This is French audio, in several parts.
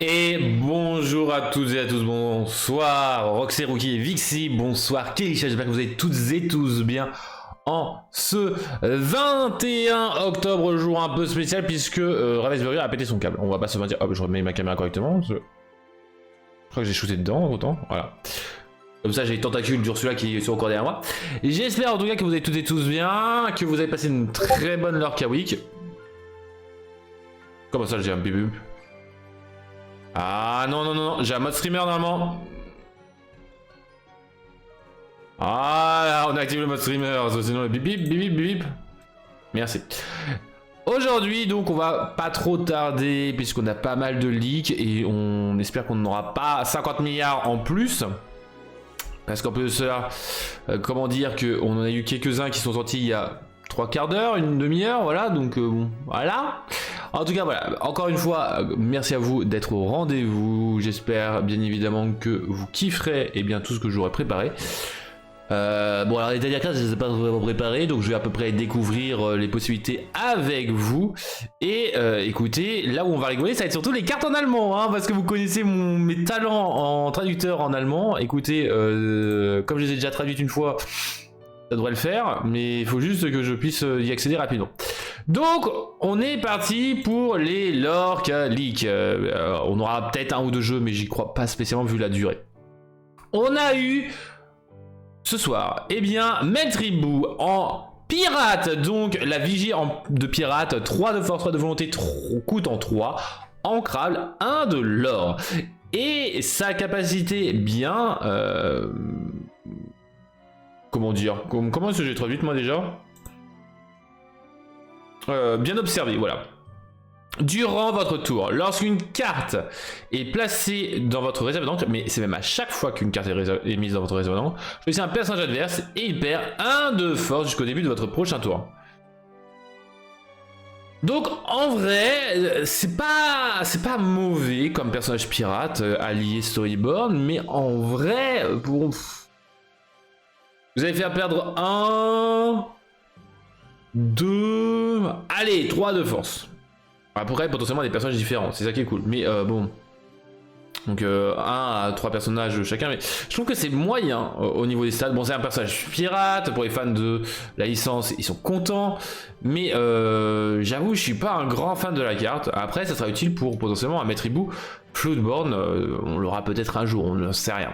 Et bonjour à toutes et à tous, bonsoir Roxy, Rookie et Vixie, bonsoir Keisha, j'espère que vous allez toutes et tous bien en ce 21 octobre, jour un peu spécial puisque Ravensburger a pété son câble. On va pas se mentir, hop je remets ma caméra correctement, je crois que j'ai shooté dedans, autant, voilà. Comme ça j'ai les tentacules d'Ursula qui sont encore derrière moi. J'espère en tout cas que vous allez toutes et tous bien, que vous avez passé une très bonne Lorca Week. Comment ça j'ai un bébé? Ah non, non, non, non, j'ai un mode streamer normalement. Ah là, on a activé le mode streamer, sinon le bip bip bip bip bip. Merci. Aujourd'hui, donc, on va pas trop tarder, puisqu'on a pas mal de leaks, et on espère qu'on n'aura pas 50 milliards en plus. Parce qu'en plus de cela, comment dire qu'on en a eu quelques-uns qui sont sortis il y a 3/4 d'heure, une demi-heure, voilà, donc bon, voilà. En tout cas, voilà, encore une fois, merci à vous d'être au rendez-vous. J'espère bien évidemment que vous kifferez bien, tout ce que j'aurais préparé. Bon, alors les dernières cartes, je ne les ai pas vraiment préparées, donc je vais à peu près découvrir les possibilités avec vous. Et écoutez, là où on va rigoler, ça va être surtout les cartes en allemand, hein, parce que vous connaissez mes talents en traducteur en allemand. Écoutez, comme je les ai déjà traduites une fois, ça devrait le faire, mais il faut juste que je puisse y accéder rapidement. Donc, on est parti pour les Lorca Leaks. On aura peut-être un ou deux jeux, mais j'y crois pas spécialement vu la durée. On a eu ce soir, Maître Hibou en pirate, donc la vigie de pirate, 3 de force, 3 de volonté, coûtant 3, ancrable, 1 de l'or. Et sa capacité bien... comment dire? Comment est-ce que j'ai traduit moi déjà? Bien observé, voilà. Durant votre tour, lorsqu'une carte est placée dans votre réserve d'encre, mais c'est même à chaque fois qu'une carte est mise dans votre réserve d'encre, choisissez un personnage adverse et il perd 1 de force jusqu'au début de votre prochain tour. Donc en vrai, c'est pas mauvais comme personnage pirate allié Storyborn, mais en vrai, bon, vous allez faire perdre 1, 2, allez, 3 de force. Après, potentiellement des personnages différents, c'est ça qui est cool. Mais bon, donc 1 à 3 personnages chacun, mais je trouve que c'est moyen au niveau des stats. Bon, c'est un personnage pirate, pour les fans de la licence, ils sont contents. Mais j'avoue, je suis pas un grand fan de la carte. Après, ça sera utile pour potentiellement un Maître Hibou Floodborn. On l'aura peut-être un jour, on ne sait rien.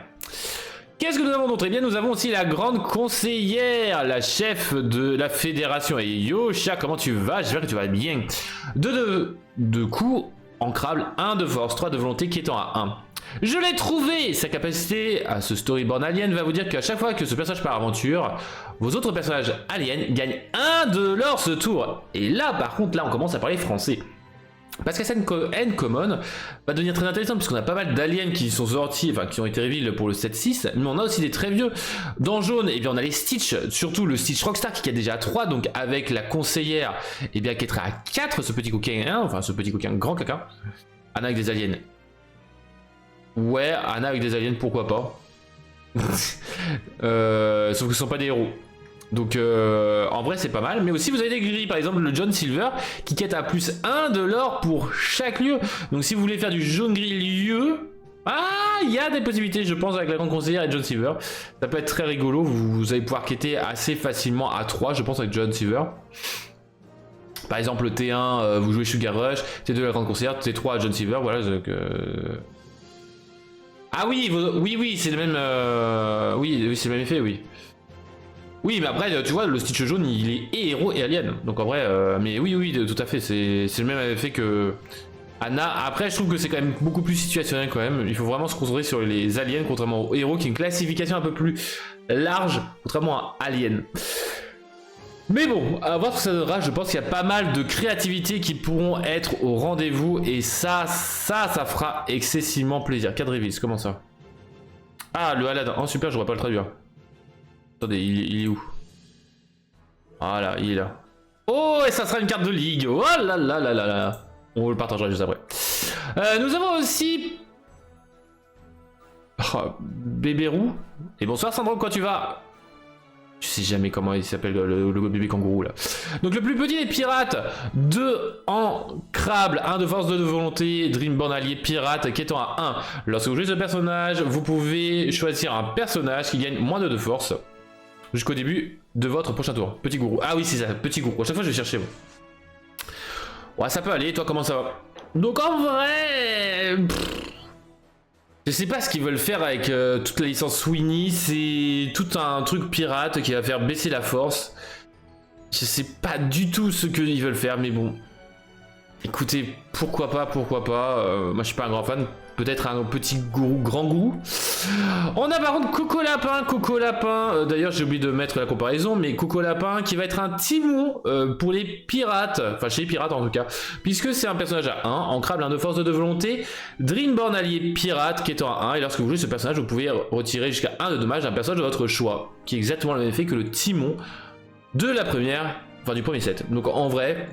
Qu'est-ce que nous avons d'autre? Eh bien, nous avons aussi la grande conseillère, la chef de la fédération. Et yo, chat, comment tu vas? J'espère que tu vas bien. 2 de coups, ancrable, 1 de force, 3 de volonté qui étant à 1. Je l'ai trouvé! Sa capacité à ce storyboard alien va vous dire qu'à chaque fois que ce personnage part aventure, vos autres personnages aliens gagnent 1 de l'or ce tour. Et là, par contre, là, on commence à parler français. Parce que cette end common va devenir très intéressant puisqu'on a pas mal d'aliens qui sont sortis, enfin qui ont été reveal pour le 7-6, mais on a aussi des très vieux. Dans jaune, on a les Stitch, surtout le Stitch Rockstar qui est déjà à 3, donc avec la conseillère, qui est à 4, ce petit coquin 1, enfin ce petit coquin grand caca. Anna avec des aliens. Ouais, Anna avec des aliens, pourquoi pas. Sauf que ce sont pas des héros. Donc en vrai c'est pas mal, mais aussi vous avez des grilles, par exemple le John Silver qui quête à plus 1 de l'or pour chaque lieu. Donc si vous voulez faire du jaune gris lieu, il y a des possibilités je pense avec la grande conseillère et John Silver. Ça peut être très rigolo, vous allez pouvoir quêter assez facilement à 3 je pense avec John Silver. Par exemple le T1 vous jouez Sugar Rush, T2 la grande conseillère, T3 John Silver, voilà donc... Ah oui, oui c'est le même... Oui c'est le même effet, oui. Oui, mais après, tu vois, le Stitch jaune, il est et héros et alien. Donc en vrai, mais oui, tout à fait, c'est le même effet que Anna. Après, je trouve que c'est quand même beaucoup plus situationnel quand même. Il faut vraiment se concentrer sur les aliens, contrairement aux héros, qui est une classification un peu plus large, contrairement à Alien. Mais bon, à voir ce que ça donnera, je pense qu'il y a pas mal de créativité qui pourront être au rendez-vous. Et ça fera excessivement plaisir. Cadrevis, comment ça? Ah, le Aladdin. Oh super, j'aurais pas le traduire. Attendez, il est où? Voilà, il est là. Oh, et ça sera une carte de ligue. Oh là là là là là. On le partagera juste après. Nous avons aussi... Oh, Bébé Roux. Et bonsoir Sandro, quand tu vas? Je sais jamais comment il s'appelle le bébé kangourou là. Donc le plus petit des pirates, 2 ancrables, 1 de force, 2 de volonté, Dreamborn allié pirate qui étant à 1. Lorsque vous jouez ce personnage, vous pouvez choisir un personnage qui gagne moins de force jusqu'au début de votre prochain tour. Petit gourou. Ah oui c'est ça, petit gourou. À chaque fois je vais chercher vous. Ouais ça peut aller, toi comment ça va? Donc en vrai... Je sais pas ce qu'ils veulent faire avec toute la licence Sweeney, c'est tout un truc pirate qui va faire baisser la force. Je sais pas du tout ce qu'ils veulent faire, mais bon. Écoutez, pourquoi pas. Moi je suis pas un grand fan, peut-être un petit gourou, grand gourou. On a par contre Coco Lapin, d'ailleurs j'ai oublié de mettre la comparaison, mais Coco Lapin qui va être un timon pour les pirates, enfin chez les pirates en tout cas, puisque c'est un personnage à 1, ancrable, 1 de force, 2 de volonté, Dreamborn allié pirate qui étant à 1, et lorsque vous jouez ce personnage vous pouvez retirer jusqu'à 1 de dommage d'un personnage de votre choix, qui est exactement le même effet que le timon de la première, enfin du premier set. Donc en vrai...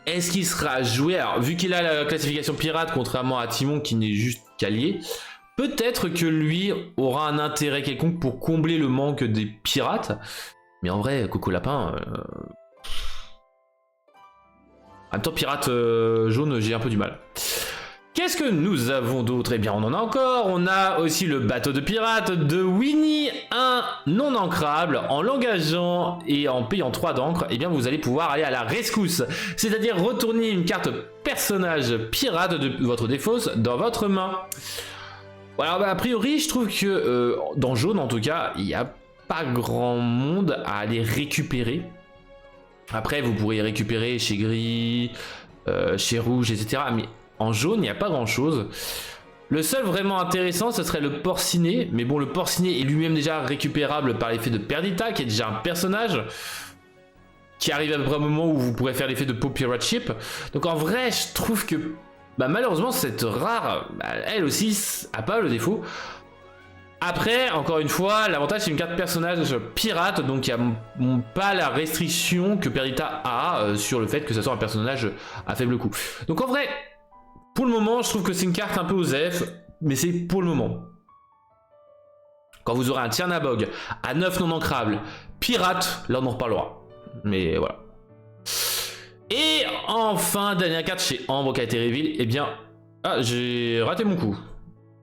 Est-ce qu'il sera joué? Alors, vu qu'il a la classification pirate, contrairement à Timon qui n'est juste qu'allié, peut-être que lui aura un intérêt quelconque pour combler le manque des pirates. Mais en vrai, Coco Lapin... En même temps, pirate jaune, j'ai un peu du mal. Qu'est-ce que nous avons d'autre? Eh bien, on en a encore. On a aussi le bateau de pirate de Winnie, un non ancrable. En l'engageant et en payant 3 d'encre, eh bien, vous allez pouvoir aller à la rescousse. C'est-à-dire retourner une carte personnage pirate de votre défausse dans votre main. Alors, a priori, je trouve que dans jaune, en tout cas, il n'y a pas grand monde à aller récupérer. Après, vous pourrez récupérer chez gris, chez rouge, etc. Mais en jaune, il n'y a pas grand chose. Le seul vraiment intéressant, ce serait le porcinet. Mais bon, le porcinet est lui-même déjà récupérable par l'effet de Perdita, qui est déjà un personnage qui arrive à peu près au moment où vous pourrez faire l'effet de Pop Pirate Ship. Donc en vrai, je trouve que malheureusement, cette rare, elle aussi, a pas le défaut. Après, encore une fois, l'avantage c'est une carte personnage pirate, donc il n'y a pas la restriction que Perdita a sur le fait que ce soit un personnage à faible coût. Donc en vrai... Pour le moment, je trouve que c'est une carte un peu OSEF, mais c'est pour le moment. Quand vous aurez un Tiernabogue à 9 non ancrables, pirate, là on en reparlera. Mais voilà. Et enfin, dernière carte chez Ambre qui a été reveal, eh bien... Ah, j'ai raté mon coup.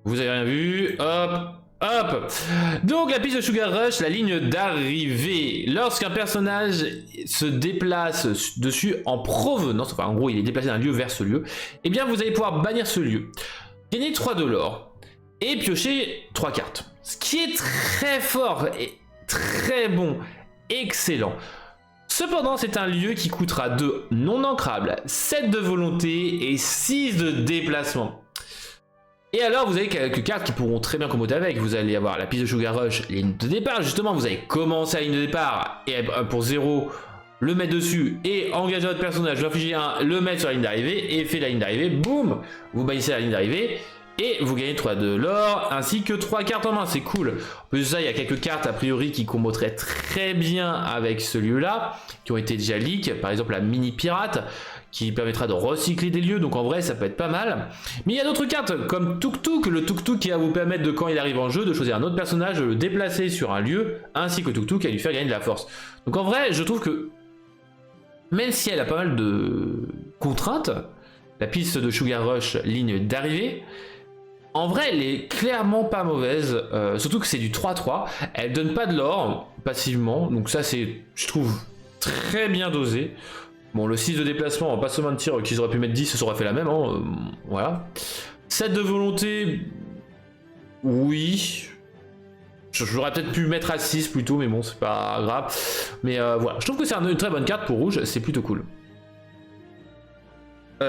Vous avez rien vu, hop, hop. Donc la piste de Sugar Rush, la ligne d'arrivée. Lorsqu'un personnage se déplace dessus en provenance, enfin en gros il est déplacé d'un lieu vers ce lieu, eh bien vous allez pouvoir bannir ce lieu, gagner 3 de l'or et piocher 3 cartes. Ce qui est très fort et très bon, excellent. Cependant, c'est un lieu qui coûtera 2 non ancrables, 7 de volonté et 6 de déplacement. Et alors, vous avez quelques cartes qui pourront très bien comboter avec. Vous allez avoir la piste de Sugar Rush, ligne de départ. Justement, vous allez commencer à la ligne de départ et pour 0, le mettre dessus et engager votre personnage, infliger 1, le mettre sur la ligne d'arrivée et fait la ligne d'arrivée. Boum, vous bannissez la ligne d'arrivée et vous gagnez 3 de l'or ainsi que 3 cartes en main. C'est cool. En plus de ça, il y a quelques cartes a priori qui comboteraient très bien avec ce lieu-là, qui ont été déjà leak. Par exemple, la mini pirate, qui permettra de recycler des lieux, donc en vrai ça peut être pas mal. Mais il y a d'autres cartes comme Tuk Tuk, le Tuk Tuk qui va vous permettre de, quand il arrive en jeu, de choisir un autre personnage, de le déplacer sur un lieu, ainsi que Tuk Tuk et lui faire gagner de la force. Donc en vrai, je trouve que, même si elle a pas mal de contraintes, la piste de Sugar Rush, ligne d'arrivée, en vrai elle est clairement pas mauvaise, surtout que c'est du 3-3, elle donne pas de l'or passivement, donc ça c'est, je trouve, très bien dosé. Bon, le 6 de déplacement, pas se mentir, qu'ils auraient pu mettre 10, ça aurait fait la même, hein, voilà. 7 de volonté, oui. J'aurais peut-être pu mettre à 6 plutôt, mais bon, c'est pas grave. Mais voilà, je trouve que c'est une très bonne carte pour rouge, c'est plutôt cool.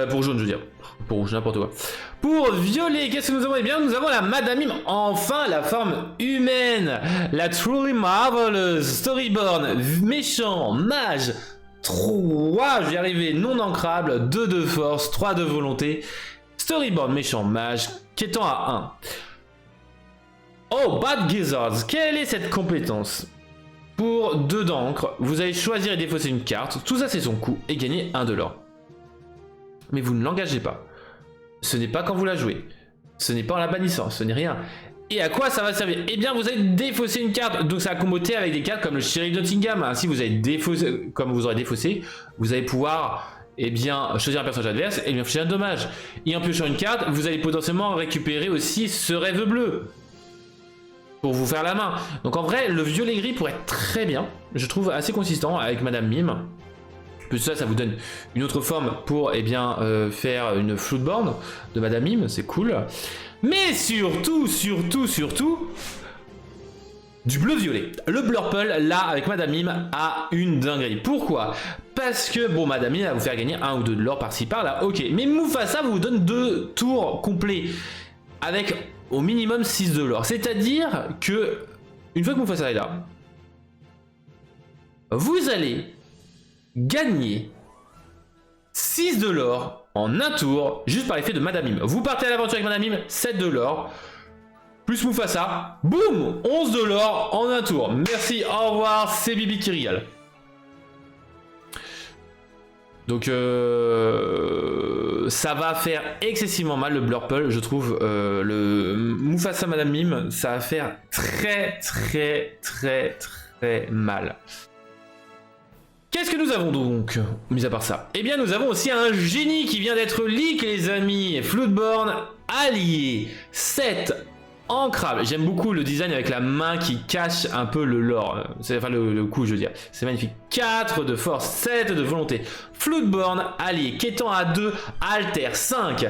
Pour jaune, je veux dire. Pour rouge, n'importe quoi. Pour violet, qu'est-ce que nous avons? Eh bien, nous avons la Madame Mime, enfin la forme humaine. La Truly Marvelous Storyborn, méchant, mage. 3, je vais y arriver, non ancrable, 2 de force, 3 de volonté, Storyboard méchant mage, qui étant à 1. Oh, Bad Gizzards, quelle est cette compétence? Pour 2 d'encre, vous allez choisir et défausser une carte, tout ça c'est son coût, et gagner 1 de l'or. Mais vous ne l'engagez pas. Ce n'est pas quand vous la jouez. Ce n'est pas en la bannissant, ce n'est rien. Et à quoi ça va servir? Eh bien, vous allez défausser une carte. Donc, ça va comboter avec des cartes comme le Sheriff Nottingham. Ainsi, vous allez défausser, comme vous aurez défaussé, vous allez pouvoir, eh bien, choisir un personnage adverse et lui infliger un dommage. Et en piochant une carte, vous allez potentiellement récupérer aussi ce rêve bleu pour vous faire la main. Donc, en vrai, le violet gris pourrait être très bien. Je trouve assez consistant avec Madame Mime. Plus ça vous donne une autre forme pour, eh bien, faire une Floodborn de Madame Mime. C'est cool. Mais surtout, du bleu-violet. Le Blurple, là, avec Madame Mime, a une dinguerie. Pourquoi? Parce que, bon, Madame Mime va vous faire gagner 1 ou 2 de l'or par-ci, par-là, ok. Mais Mufasa vous donne 2 tours complets, avec au minimum 6 de l'or. C'est-à-dire que, une fois que Mufasa est là, vous allez gagner 6 de l'or en un tour, juste par l'effet de Madame Mime. Vous partez à l'aventure avec Madame Mime, 7 de l'or, plus Mufasa, boum, 11 de l'or en un tour. Merci, au revoir, c'est Bibi qui régale. Donc ça va faire excessivement mal le Blurple, je trouve. Le Mufasa Madame Mime, ça va faire très mal. Qu'est-ce que nous avons donc, mis à part ça? Eh bien, nous avons aussi un génie qui vient d'être leak, les amis. Floodborn allié 7 ancrable. J'aime beaucoup le design avec la main qui cache un peu le lore. Enfin, le coup, je veux dire. C'est magnifique. 4 de force, 7 de volonté. Floodborn allié, quêtant à 2, alter 5.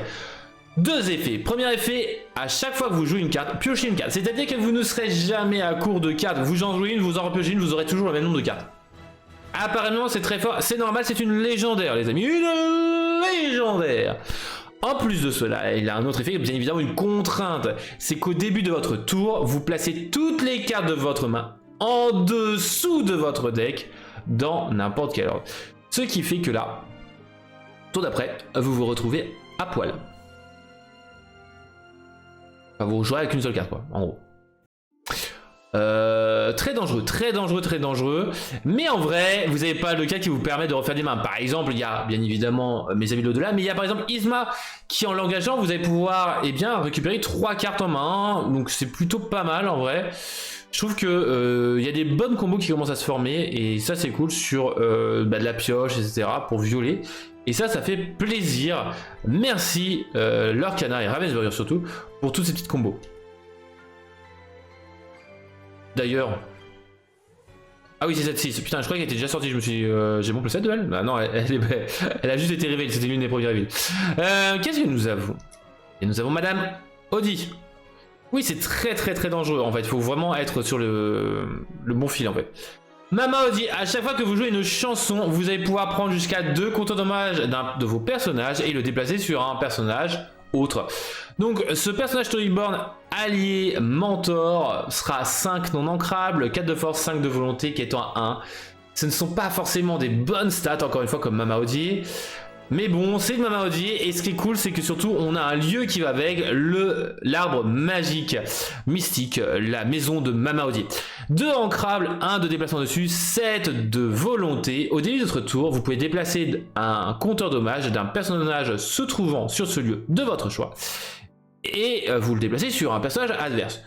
2 effets. Premier effet, à chaque fois que vous jouez une carte, piochez une carte. C'est-à-dire que vous ne serez jamais à court de cartes. Vous en jouez une, vous en repiochez une, vous aurez toujours le même nombre de cartes. Apparemment, c'est très fort. C'est normal, c'est une légendaire, les amis. Une légendaire. En plus de cela, il a un autre effet, bien évidemment une contrainte. C'est qu'au début de votre tour, vous placez toutes les cartes de votre main en dessous de votre deck dans n'importe quel ordre. Ce qui fait que là, tour d'après, vous vous retrouvez à poil. Enfin, vous jouez avec une seule carte, quoi, en gros. Très dangereux. Mais en vrai, vous n'avez pas le cas qui vous permet de refaire des mains. Par exemple, il y a bien évidemment mes amis de l'au-delà, mais il y a par exemple Yzma qui, en l'engageant, vous allez pouvoir récupérer 3 cartes en main. Donc c'est plutôt pas mal en vrai. Je trouve que il y a des bonnes combos qui commencent à se former et ça c'est cool sur de la pioche, etc. pour violer. Et ça fait plaisir. Merci Lurkana et Ravensburger surtout pour toutes ces petites combos. D'ailleurs... Ah oui, c'est cette 6. Putain, je croyais qu'elle était déjà sortie. Je me suis dit, j'ai mon plus 7 de elle? Bah non, elle a juste été révélée. C'était l'une des premières révélées. Qu'est-ce que nous avons? Et nous avons Madame Audi. Oui, c'est très dangereux en fait. Il faut vraiment être sur le bon fil en fait. Mama Audi, à chaque fois que vous jouez une chanson, vous allez pouvoir prendre jusqu'à 2 contre-dommages d'un de vos personnages et le déplacer sur un personnage autre. Donc ce personnage Storyborn allié mentor sera 5 non ancrables, 4 de force, 5 de volonté qui étant à 1. Ce ne sont pas forcément des bonnes stats encore une fois comme Mama Odier. Mais bon, c'est de Mama Odier et ce qui est cool c'est que surtout on a un lieu qui va avec l'arbre magique mystique, la maison de Mama Odier. 2 ancrables, 1 de déplacement dessus, 7 de volonté. Au début de votre tour, vous pouvez déplacer un compteur dommage d'un personnage se trouvant sur ce lieu de votre choix. Et vous le déplacez sur un personnage adverse.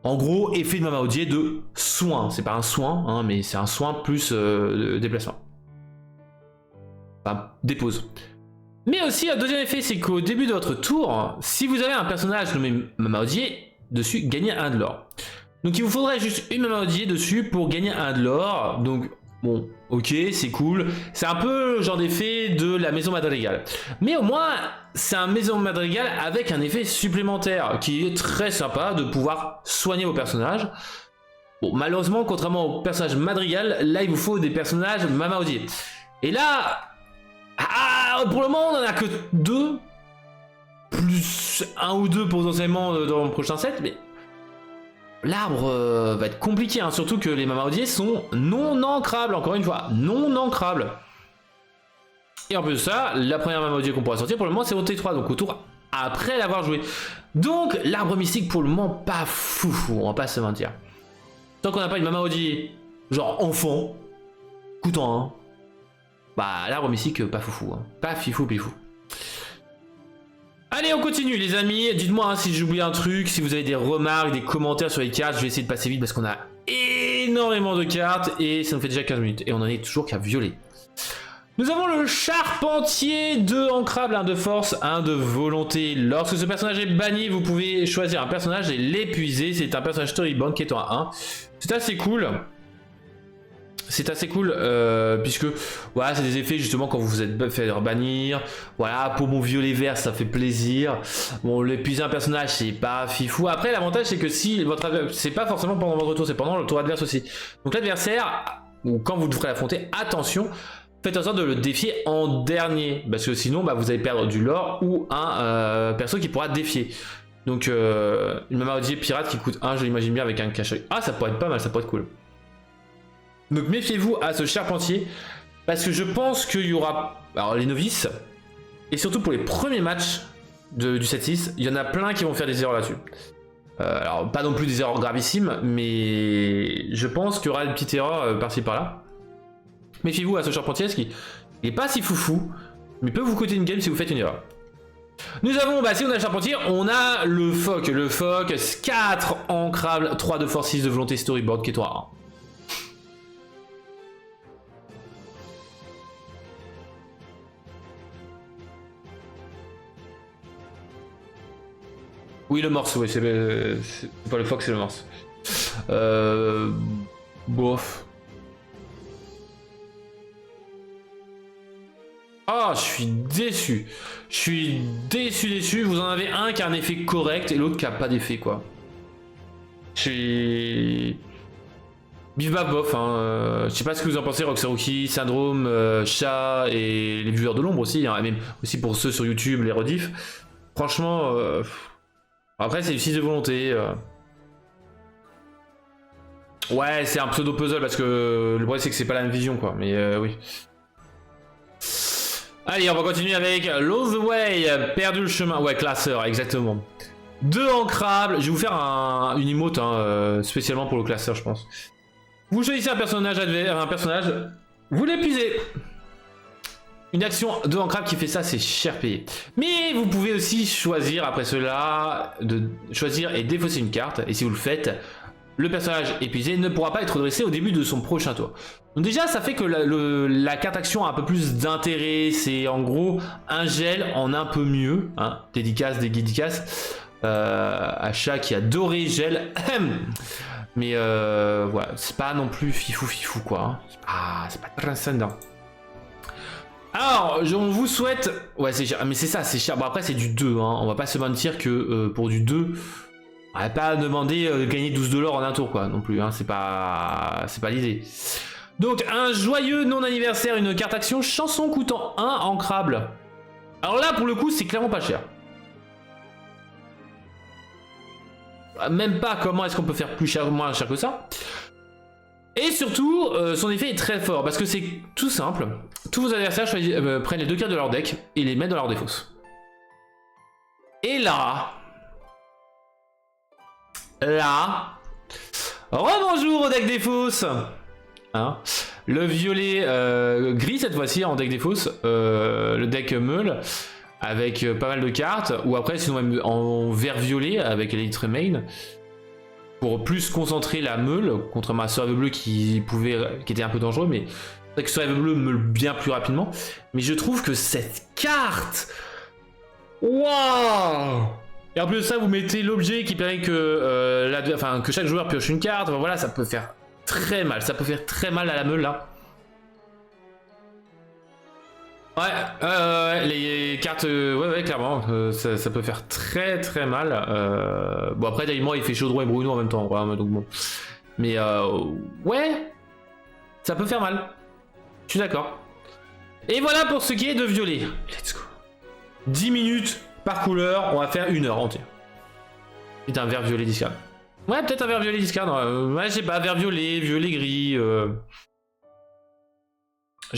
En gros, effet de Mama Odier de soin. C'est pas un soin, hein, mais c'est un soin plus déplacement. Enfin, dépose. Mais aussi, un deuxième effet, c'est qu'au début de votre tour, si vous avez un personnage nommé Mama Odier, dessus, gagnez 1 de l'or. Donc il vous faudrait juste une Mama Odier dessus pour gagner 1 de l'or. Donc bon, ok, c'est cool. C'est un peu le genre d'effet de la maison madrigale. Mais au moins, c'est un maison madrigale avec un effet supplémentaire qui est très sympa de pouvoir soigner vos personnages. Bon, malheureusement, contrairement aux personnages madrigal, là il vous faut des personnages Mama Odier. Et là, pour le moment, on en a que 2. Plus 1 ou 2 potentiellement dans le prochain set, mais l'arbre va être compliqué, hein, surtout que les Mama Odier sont non ancrables, encore une fois, non ancrables. Et en plus de ça, la première Mama Odier qu'on pourra sortir pour le moment c'est au T3, donc au tour après l'avoir joué. Donc l'arbre mystique pour le moment pas foufou, on va pas se mentir. Tant qu'on n'a pas une Mama Odier, genre enfant, coûtant, hein, bah l'arbre mystique pas foufou, hein. Pas fifou pifou. Allez, on continue les amis. Dites-moi hein, si j'oublie un truc, si vous avez des remarques, des commentaires sur les cartes. Je vais essayer de passer vite parce qu'on a énormément de cartes et ça nous fait déjà 15 minutes. Et on en est toujours qu'à violet. Nous avons le charpentier, 2 ancrables, 1 de force, 1 de volonté. Lorsque ce personnage est banni, vous pouvez choisir un personnage et l'épuiser. C'est un personnage storybound qui est en 1. C'est assez cool. C'est assez cool puisque voilà, c'est des effets justement quand vous vous êtes fait bannir. Voilà, pour mon violet vert, ça fait plaisir. Bon, l'épuiser un personnage, c'est pas fifou. Après, l'avantage, c'est que si votre c'est pas forcément pendant votre tour, c'est pendant le tour adverse aussi. Donc l'adversaire, ou quand vous devrez l'affronter, attention. Faites en sorte de le défier en dernier, parce que sinon bah, vous allez perdre du lore ou un perso qui pourra défier. Donc une Mamaodier pirate qui coûte 1, je l'imagine bien avec un cache-œil. Ah, ça pourrait être pas mal, ça pourrait être cool. Donc méfiez-vous à ce charpentier, parce que je pense qu'il y aura alors les novices, et surtout pour les premiers matchs du 7-6, il y en a plein qui vont faire des erreurs là-dessus. Alors pas non plus des erreurs gravissimes, mais je pense qu'il y aura des petites erreurs par-ci par-là. Méfiez-vous à ce charpentier, parce qu'il n'est pas si foufou, mais peut vous coûter une game si vous faites une erreur. Nous avons, bah si on a le charpentier, on a le phoque. Le phoque, 4 ancrables, 3 de force, 6 de volonté storyboard qui est 3 1. Oui, le morse, oui, c'est pas le phoque, c'est le morse. Bof. Ah, je suis déçu. Je suis déçu. Vous en avez un qui a un effet correct et l'autre qui a pas d'effet, quoi. Je suis... Bif baf bof, hein. Je sais pas ce que vous en pensez, Roxaruki, Syndrome, Chat et les viewers de l'ombre aussi, hein. Même aussi pour ceux sur YouTube, les rediffs. Franchement, après c'est du 6 de volonté. Ouais, c'est un pseudo puzzle parce que le problème c'est que c'est pas la même vision, quoi. Mais oui. Allez, on va continuer avec Lost the Way, perdu le chemin. Ouais, classeur, exactement. 2 ancrables. Je vais vous faire une emote hein, spécialement pour le classeur, je pense. Vous choisissez un personnage, vous l'épuisez. Une action 2 ancrables qui fait ça, c'est cher payé. Mais vous pouvez aussi choisir après cela de choisir et défausser une carte. Et si vous le faites, le personnage épuisé ne pourra pas être dressé au début de son prochain tour. Donc déjà, ça fait que la carte action a un peu plus d'intérêt. C'est en gros un gel en un peu mieux. Hein. Dédicace, dédicace. Achat qui a doré gel. Mais voilà, c'est pas non plus fifou quoi. Hein. C'est pas transcendant. Alors, on vous souhaite... Ouais, c'est cher. Mais c'est ça, c'est cher. Bon, après, c'est du 2. Hein. On va pas se mentir que pour du 2... On va pas demander de gagner 12 $ en un tour, quoi, non plus, hein, c'est pas l'idée. Donc, un joyeux non-anniversaire, une carte action, chanson coûtant 1 ancrable. Alors là, pour le coup, c'est clairement pas cher. Même pas comment est-ce qu'on peut faire plus cher, moins cher que ça. Et surtout, son effet est très fort, parce que c'est tout simple. Tous vos adversaires prennent les 2 cartes de leur deck et les mettent dans leur défausse. Et là... rebonjour au deck des fosses, hein, le violet gris cette fois-ci en deck des fosses, le deck meule avec pas mal de cartes, ou après sinon même en vert violet avec Elite Remain pour plus concentrer la meule contre ma Survey bleu qui était un peu dangereux, mais c'est vrai que Survey bleu meule bien plus rapidement. Mais je trouve que cette carte, waouh! Et en plus de ça, vous mettez l'objet qui permet que, que chaque joueur pioche une carte. Enfin, voilà, ça peut faire très mal. Ça peut faire très mal à la meule, là. Ouais, les cartes... ouais, clairement. Ça peut faire très très mal. Bon, après, moi, il fait Chaudron et Bruno en même temps. Voilà, donc bon. Mais, ouais. Ça peut faire mal. Je suis d'accord. Et voilà pour ce qui est de violet. Let's go. 10 minutes... Par couleur, on va faire 1 heure entière. C'est un vert violet discard. Ouais, peut-être un vert violet discard. Ouais, je sais pas, vert violet, violet gris. Je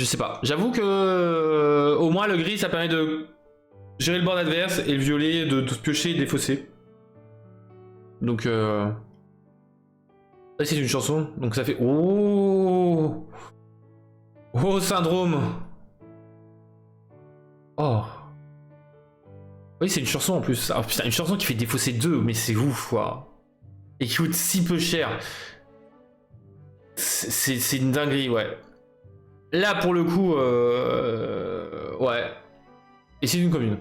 sais pas. J'avoue que au moins le gris, ça permet de gérer le board adverse et le violet de piocher et défausser. Donc, c'est une chanson. Donc ça fait... Oh, syndrome. Oh. Oui, c'est une chanson en plus. Ah, putain, une chanson qui fait défausser 2, mais c'est ouf, quoi. Et qui coûte si peu cher. C'est une dinguerie, ouais. Là, pour le coup, ouais. Et c'est une commune.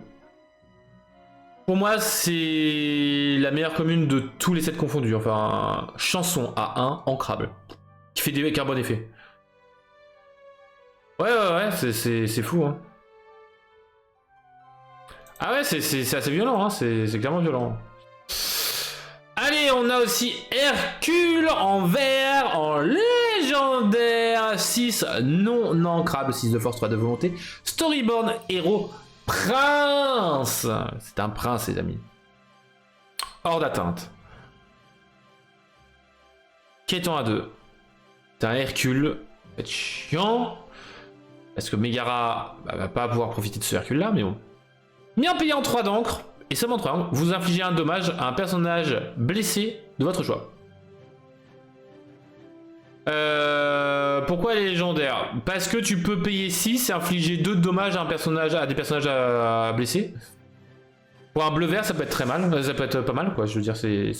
Pour moi, c'est la meilleure commune de tous les 7 confondus. Enfin, chanson à 1, ancrable. Qui fait des carbone effet. Ouais, c'est fou, hein. Ah ouais, c'est assez violent, hein. C'est clairement violent. Allez, on a aussi Hercule en vert, en légendaire, 6 non ancrable, 6 de force, 3 de volonté. Storyborn, héros, prince. C'est un prince, les amis. Hors d'atteinte. Quétant à 2. C'est un Hercule. C'est chiant. Parce que Megara va pas pouvoir profiter de ce Hercule là, mais bon. Mais en payant 3 d'encre, et seulement 3 d'encre, vous infligez un dommage à un personnage blessé de votre choix. Pourquoi elle est légendaire? Parce que tu peux payer 6 et infliger 2 de dommages à un personnage, à des personnages blessés. Pour un bleu vert, ça peut être très mal, ça peut être pas mal, quoi. Je veux dire, c'est.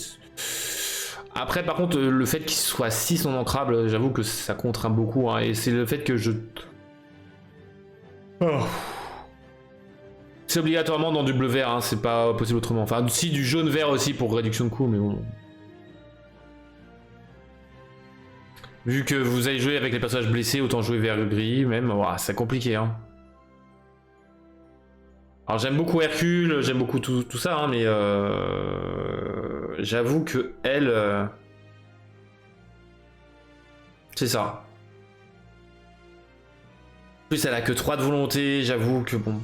Après, par contre, le fait qu'il soit 6 non ancrable, j'avoue que ça contraint beaucoup, hein, et c'est le fait que je. Oh. C'est obligatoirement dans du bleu vert, hein, c'est pas possible autrement. Enfin, si du jaune vert aussi pour réduction de coût, mais bon. Vu que vous allez jouer avec les personnages blessés, autant jouer vert gris, même. Ouah, c'est compliqué, hein. Alors j'aime beaucoup Hercule, j'aime beaucoup tout ça, hein, mais j'avoue que elle, c'est ça. En plus, elle a que 3 de volonté, j'avoue que bon.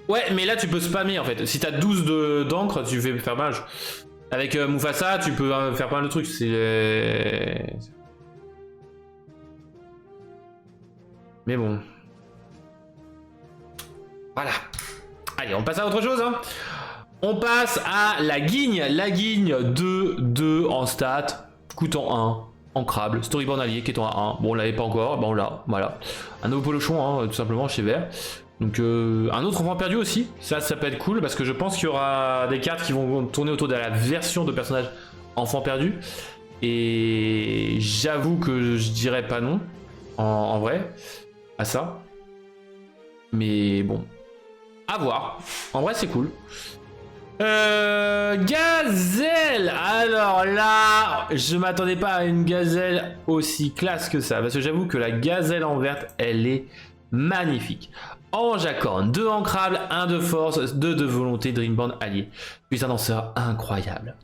Ouais, mais là tu peux spammer en fait. Si t'as 12 d'encre, tu fais faire mal. Avec Mufasa, tu peux faire pas mal de trucs. C'est. Mais bon. Voilà. Allez, on passe à autre chose. Hein. On passe à la guigne. La guigne 2 en stats, coûtant 1, ancrable, storyboard allié qui est en 1. Bon, on l'avait pas encore, bon là, voilà. Un nouveau polochon, hein, tout simplement, chez Vert. Donc un autre enfant perdu aussi, ça peut être cool parce que je pense qu'il y aura des cartes qui vont tourner autour de la version de personnage enfant perdu. Et j'avoue que je dirais pas non, en vrai, à ça. Mais bon, à voir. En vrai c'est cool. Gazelle. Alors là, je m'attendais pas à une gazelle aussi classe que ça. Parce que j'avoue que la gazelle en verte, elle est magnifique. Ange à cornes, 2 ancrables, 1 de force, 2 de volonté, Dreamborn allié. Puis un danseur incroyable.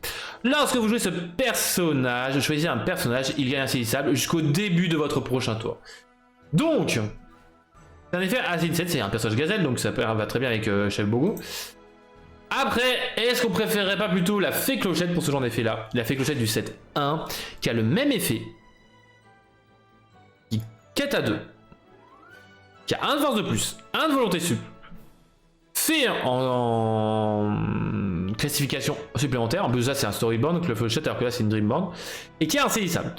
Lorsque vous jouez ce personnage, choisissez un personnage, il gagne insaisissable jusqu'au début de votre prochain tour. Donc, c'est un effet assez 7, c'est un personnage gazelle, donc ça va très bien avec Chef Bogo. Après, est-ce qu'on préférerait pas plutôt la fée clochette pour ce genre d'effet là? La fée clochette du set 1, qui a le même effet, qui quête à 2. Qui a 1 de force de plus, 1 de volonté sup, fait en classification supplémentaire, en plus ça c'est un storyboard, donc le fléchette alors que là c'est une dreamboard, et qui est insaisissable.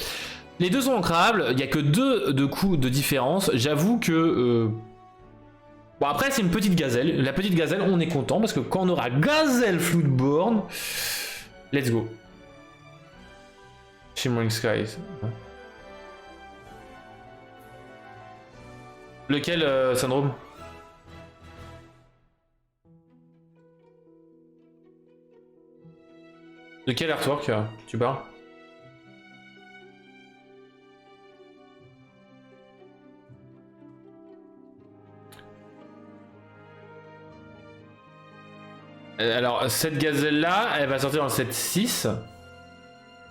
Les deux sont ancrables, il n'y a que 2 de coups de différence, j'avoue que... Bon après c'est une petite gazelle, la petite gazelle on est content, parce que quand on aura Gazelle Floodborn, let's go. Shimmering Skies. Lequel, syndrome? De quel artwork tu parles? Alors, cette gazelle-là, elle va sortir dans le set 6.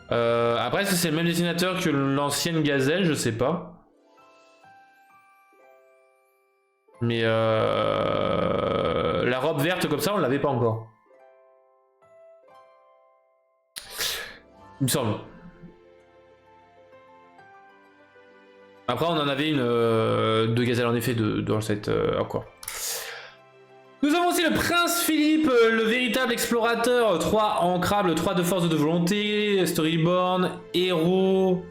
Après, si c'est le même dessinateur que l'ancienne gazelle, je sais pas. Mais la robe verte comme ça, on l'avait pas encore. Il me semble. Après, on en avait une de gazelle en effet dans le set encore. Nous avons aussi le Prince Philippe, le véritable explorateur, 3 ancrables, 3 de force, 2 de volonté, Storyborn, héros,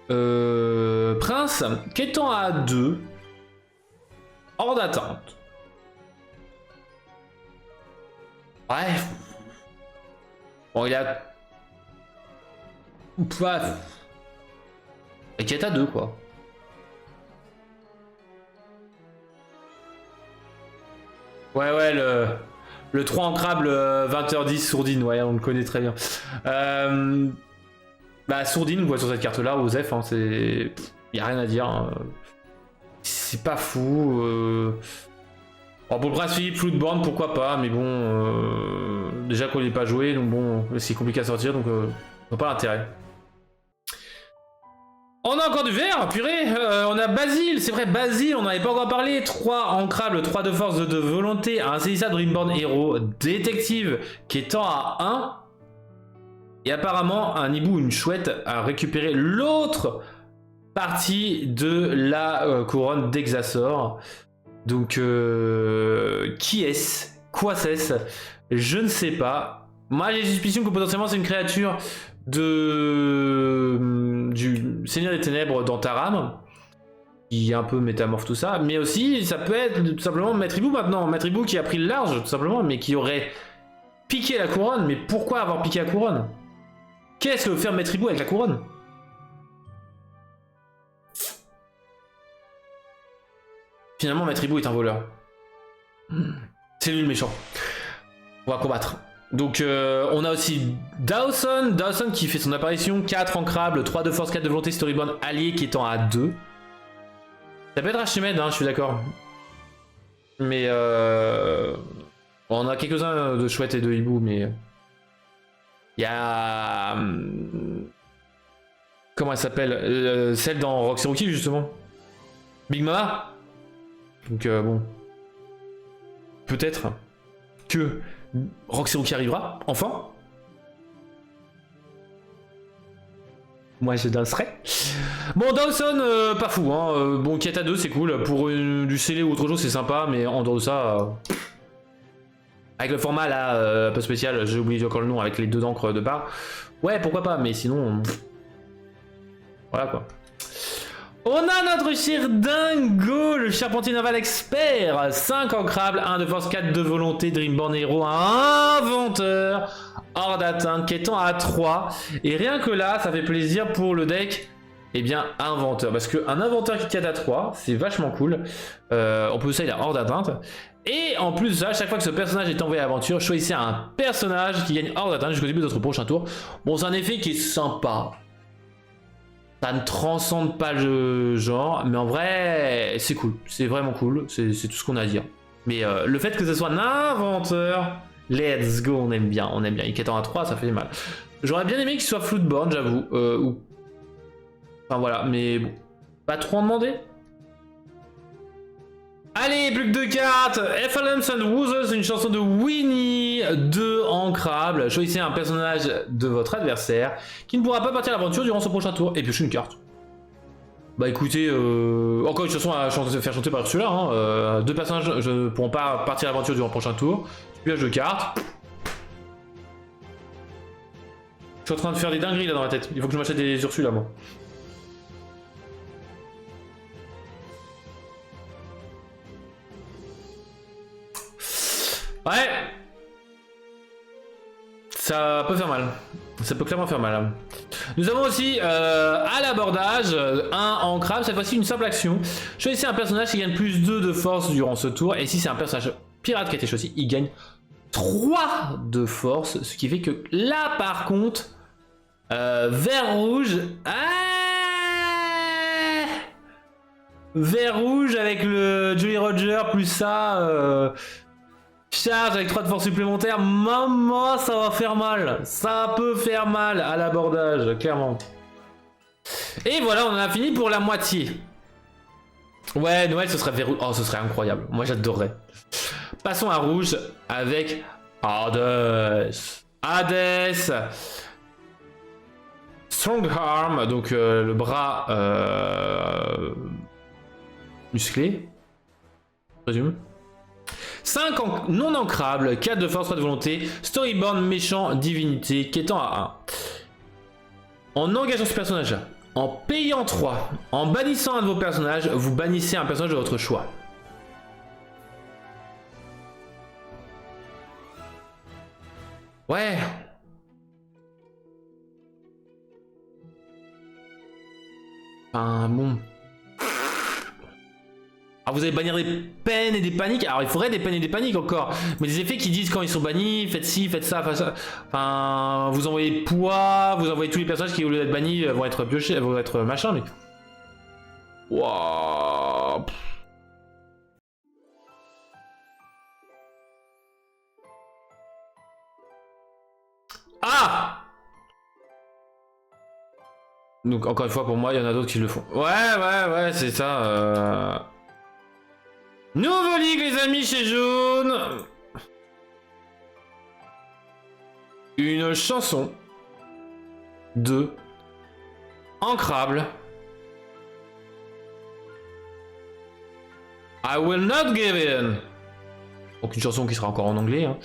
prince, quêtant à 2. hors d'atteinte. Ouais. Bon, il a... Ouais. Et qui est à 2, quoi. Ouais, le 3 ancrable 20h10 sourdine, ouais, on le connaît très bien. Bah, sourdine, quoi, sur cette carte-là, Osef, hein, c'est... Y a rien à dire. Hein. C'est pas fou. Bon, pour le principe, Floodborn, pourquoi pas, mais bon... déjà qu'on n'est pas joué, donc bon, c'est compliqué à sortir, donc on n'a pas l'intérêt. On a encore du vert, purée, on a Basile, c'est vrai, Basile, on n'en avait pas encore parlé, 3 ancrables, 3 de force, 2 de volonté, un saisissable Dreamborn Hero, détective, qui est temps à 1, et apparemment un hibou, une chouette, a récupéré l'autre partie de la couronne d'Exasor. Donc, qui est-ce? Quoi c'est-ce? Je ne sais pas. Moi, j'ai suspicion que potentiellement c'est une créature du Seigneur des Ténèbres dans Taram, qui est un peu métamorphe tout ça, mais aussi ça peut être tout simplement Maître Hibou maintenant, Maître Hibou qui a pris le large tout simplement, mais qui aurait piqué la couronne. Mais pourquoi avoir piqué la couronne? Qu'est-ce que veut faire Maître Hibou avec la couronne? Finalement Maître Hibou est un voleur. C'est lui le méchant. On va combattre. Donc on a aussi Dawson qui fait son apparition, 4 ancrables, 3 de force, 4 de volonté, storyboard allié qui étant à 2. Ça peut être Archimède, hein, je suis d'accord. Mais on a quelques-uns de chouettes et de hibou, mais... Il y a... Comment elle s'appelle, celle dans Roxy Rookie justement. Big Mama. Donc bon... Peut-être que... Roxy Rookie arrivera, enfin. Moi je danserai. Bon, Dawson, pas fou, hein. Bon, quête à 2, c'est cool. Pour du scellé ou autre chose, c'est sympa, mais en dehors de ça... Avec le format là, un peu spécial, j'ai oublié encore le nom, avec les 2 d'encre de part. Ouais, pourquoi pas, mais sinon... Voilà quoi. On a notre cher Dingo, le charpentier naval expert, 5 ancrables, 1 de force, 4 de volonté, Dreamborn Hero, un inventeur, hors d'atteinte, qui étant à 3. Et rien que là, ça fait plaisir pour le deck, eh bien, inventeur. Parce qu'un inventeur qui est à 3, c'est vachement cool. On peut ça, il a hors d'atteinte. Et en plus de ça, chaque fois que ce personnage est envoyé à l'aventure, choisissez un personnage qui gagne hors d'atteinte jusqu'au début de votre prochain tour. Bon, c'est un effet qui est sympa. Ça ne transcende pas le genre, mais en vrai, c'est cool. C'est vraiment cool. C'est tout ce qu'on a à dire. Mais le fait que ce soit un inventeur, let's go, on aime bien. On aime bien. Il est à 3, ça fait mal. J'aurais bien aimé qu'il soit Floodborn, j'avoue. Enfin voilà, mais bon. Pas trop en demander. Allez, plus que 2 cartes. Effalums and Woozers, une chanson de Winnie, 2 ancrables. Choisissez un personnage de votre adversaire qui ne pourra pas partir à l'aventure durant son prochain tour et piochez une carte. Bah écoutez, encore une chanson à faire chanter par celui-là. Hein. 2 personnages ne pourront pas partir à l'aventure durant le prochain tour. Pioche de cartes. Je suis en train de faire des dingueries là dans la tête. Il faut que je m'achète des Ursula, moi. Ouais. Ça peut faire mal. Ça peut clairement faire mal. Nous avons aussi à l'abordage un ancrable, cette fois-ci une simple action. Choisissez un personnage qui gagne plus 2 de force durant ce tour. Et si c'est un personnage pirate qui a été choisi, il gagne 3 de force. Ce qui fait que là par contre, vert rouge. Vert rouge avec le Jolly Roger plus ça. Charge avec 3 de force supplémentaires, maman, ça va faire mal. Ça peut faire mal à l'abordage, clairement. Et voilà, on en a fini pour la moitié. Ouais, Noël, ce serait verrouillé. Oh, ce serait incroyable. Moi, j'adorerais. Passons à rouge avec Hades. Hades. Strong Arm, donc le bras musclé. Je présume. 5 non ancrables, 4 de force, 3 de volonté, Storyborn méchant, divinité, qui étant à 1. En engageant ce personnage, en payant 3, en bannissant un de vos personnages, vous bannissez un personnage de votre choix. Ouais. Enfin, bon. Ah, vous allez bannir des peines et des paniques. Alors, il faudrait des peines et des paniques encore. Mais des effets qui disent quand ils sont bannis, faites ci, faites ça, faites ça. Enfin, vous envoyez poids, vous envoyez tous les personnages qui, au lieu d'être bannis, vont être piochés, vont être machin, mais... Waouh. Ah! Donc, encore une fois, pour moi, il y en a d'autres qui le font. Ouais, c'est ça. Nouveau League, les amis, chez Jaune. Une chanson de Ancrable. I will not give in. Donc une chanson qui sera encore en anglais. Hein.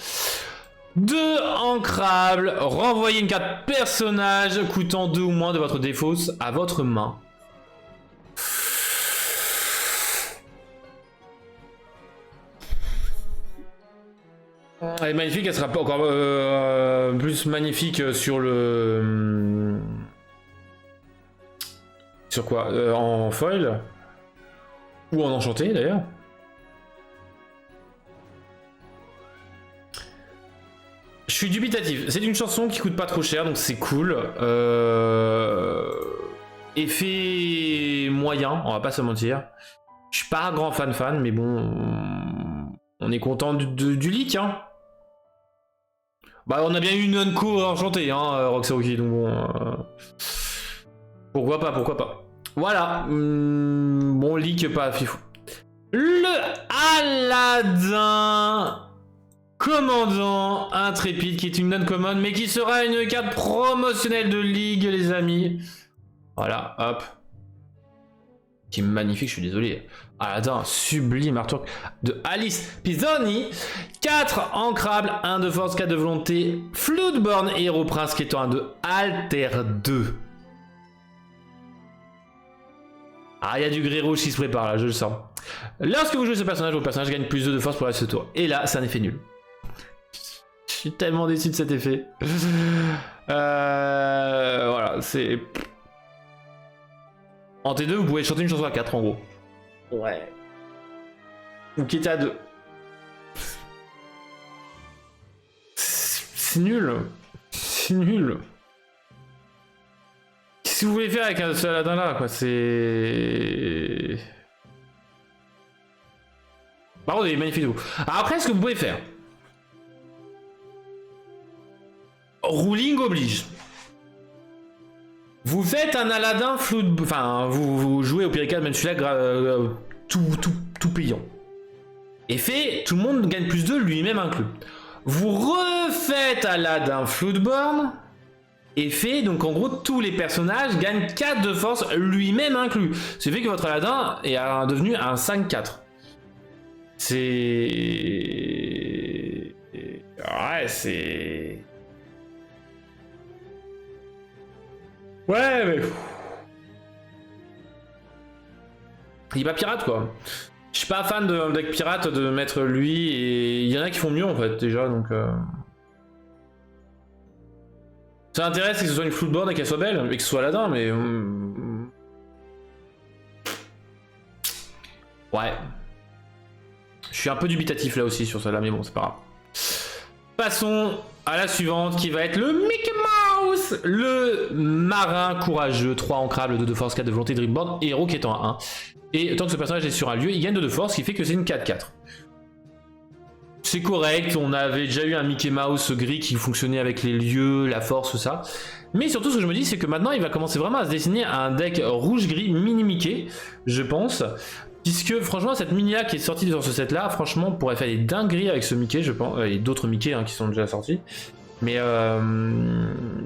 De Ancrable. Renvoyez une carte personnage coûtant 2 ou moins de votre défausse à votre main. Elle est magnifique, elle sera pas encore plus magnifique sur le... Sur quoi en foil. Ou en enchanté d'ailleurs. Je suis dubitatif. C'est une chanson qui coûte pas trop cher, donc c'est cool. Effet moyen, on va pas se mentir. Je suis pas un grand fan, mais bon... On est content du leak, hein. Bah, on a bien eu une Unco enchantée, hein, Roxaruki, donc bon... Pourquoi pas. Voilà. Bon, leak pas fifou. Le Aladdin Commandant Intrépide, qui est une non-common, mais qui sera une carte promotionnelle de Ligue, les amis. Voilà, hop. Qui est magnifique, je suis désolé. Aladdin, sublime artwork de Alice Pisoni. 4 ancrables, 1 de force, 4 de volonté. Floodborn, héros prince, qui est un de Alter 2. Ah, il y a du gris rouge qui se prépare là, je le sens. Lorsque vous jouez ce personnage, votre personnage gagne plus 2 de force pour le reste de tour. Et là, c'est un effet nul. Je suis tellement déçu de cet effet. Voilà, c'est... En T2, vous pouvez chanter une chanson à 4 en gros. Ouais. Ou qui était à 2. C'est nul. C'est nul. Qu'est-ce que vous voulez faire avec un seul Aladdin là, quoi, c'est... Par contre, il est magnifique de vous. Alors après, ce que vous pouvez faire... Ruling oblige. Vous faites un Aladdin flou... Enfin, vous jouez au Pirical, même celui-là, tout payant. Et fait, tout le monde gagne plus 2, lui-même inclus. Vous refaites Aladdin Floodborn... Et fait, donc en gros, tous les personnages gagnent 4 de force, lui-même inclus. Ce qui fait que votre Aladdin est devenu un 5-4. C'est... Ouais, c'est... Ouais, mais... Il est pas pirate, quoi. Je suis pas fan de deck pirate de mettre lui, et il y en a qui font mieux, en fait, déjà, donc... Ça m'intéresse que ce soit une Floodborn et qu'elle soit belle, et que ce soit Aladdin, mais... Ouais. Je suis un peu dubitatif là aussi sur celle-là, mais bon, c'est pas grave. Passons à la suivante, qui va être le Mickey Mouse, le marin courageux, 3 ancrables, 2 de force, 4 de volonté, Dreamboard, héros qui est en 1. Et tant que ce personnage est sur un lieu, il gagne 2 de force, ce qui fait que c'est une 4-4. C'est correct, on avait déjà eu un Mickey Mouse gris qui fonctionnait avec les lieux, la force, tout ça. Mais surtout, ce que je me dis, c'est que maintenant, il va commencer vraiment à se dessiner un deck rouge-gris mini Mickey, je pense. Puisque, franchement, cette mini-là qui est sortie dans ce set-là, franchement, on pourrait faire des dingueries avec ce Mickey, je pense. Et d'autres Mickey hein, qui sont déjà sortis. Mais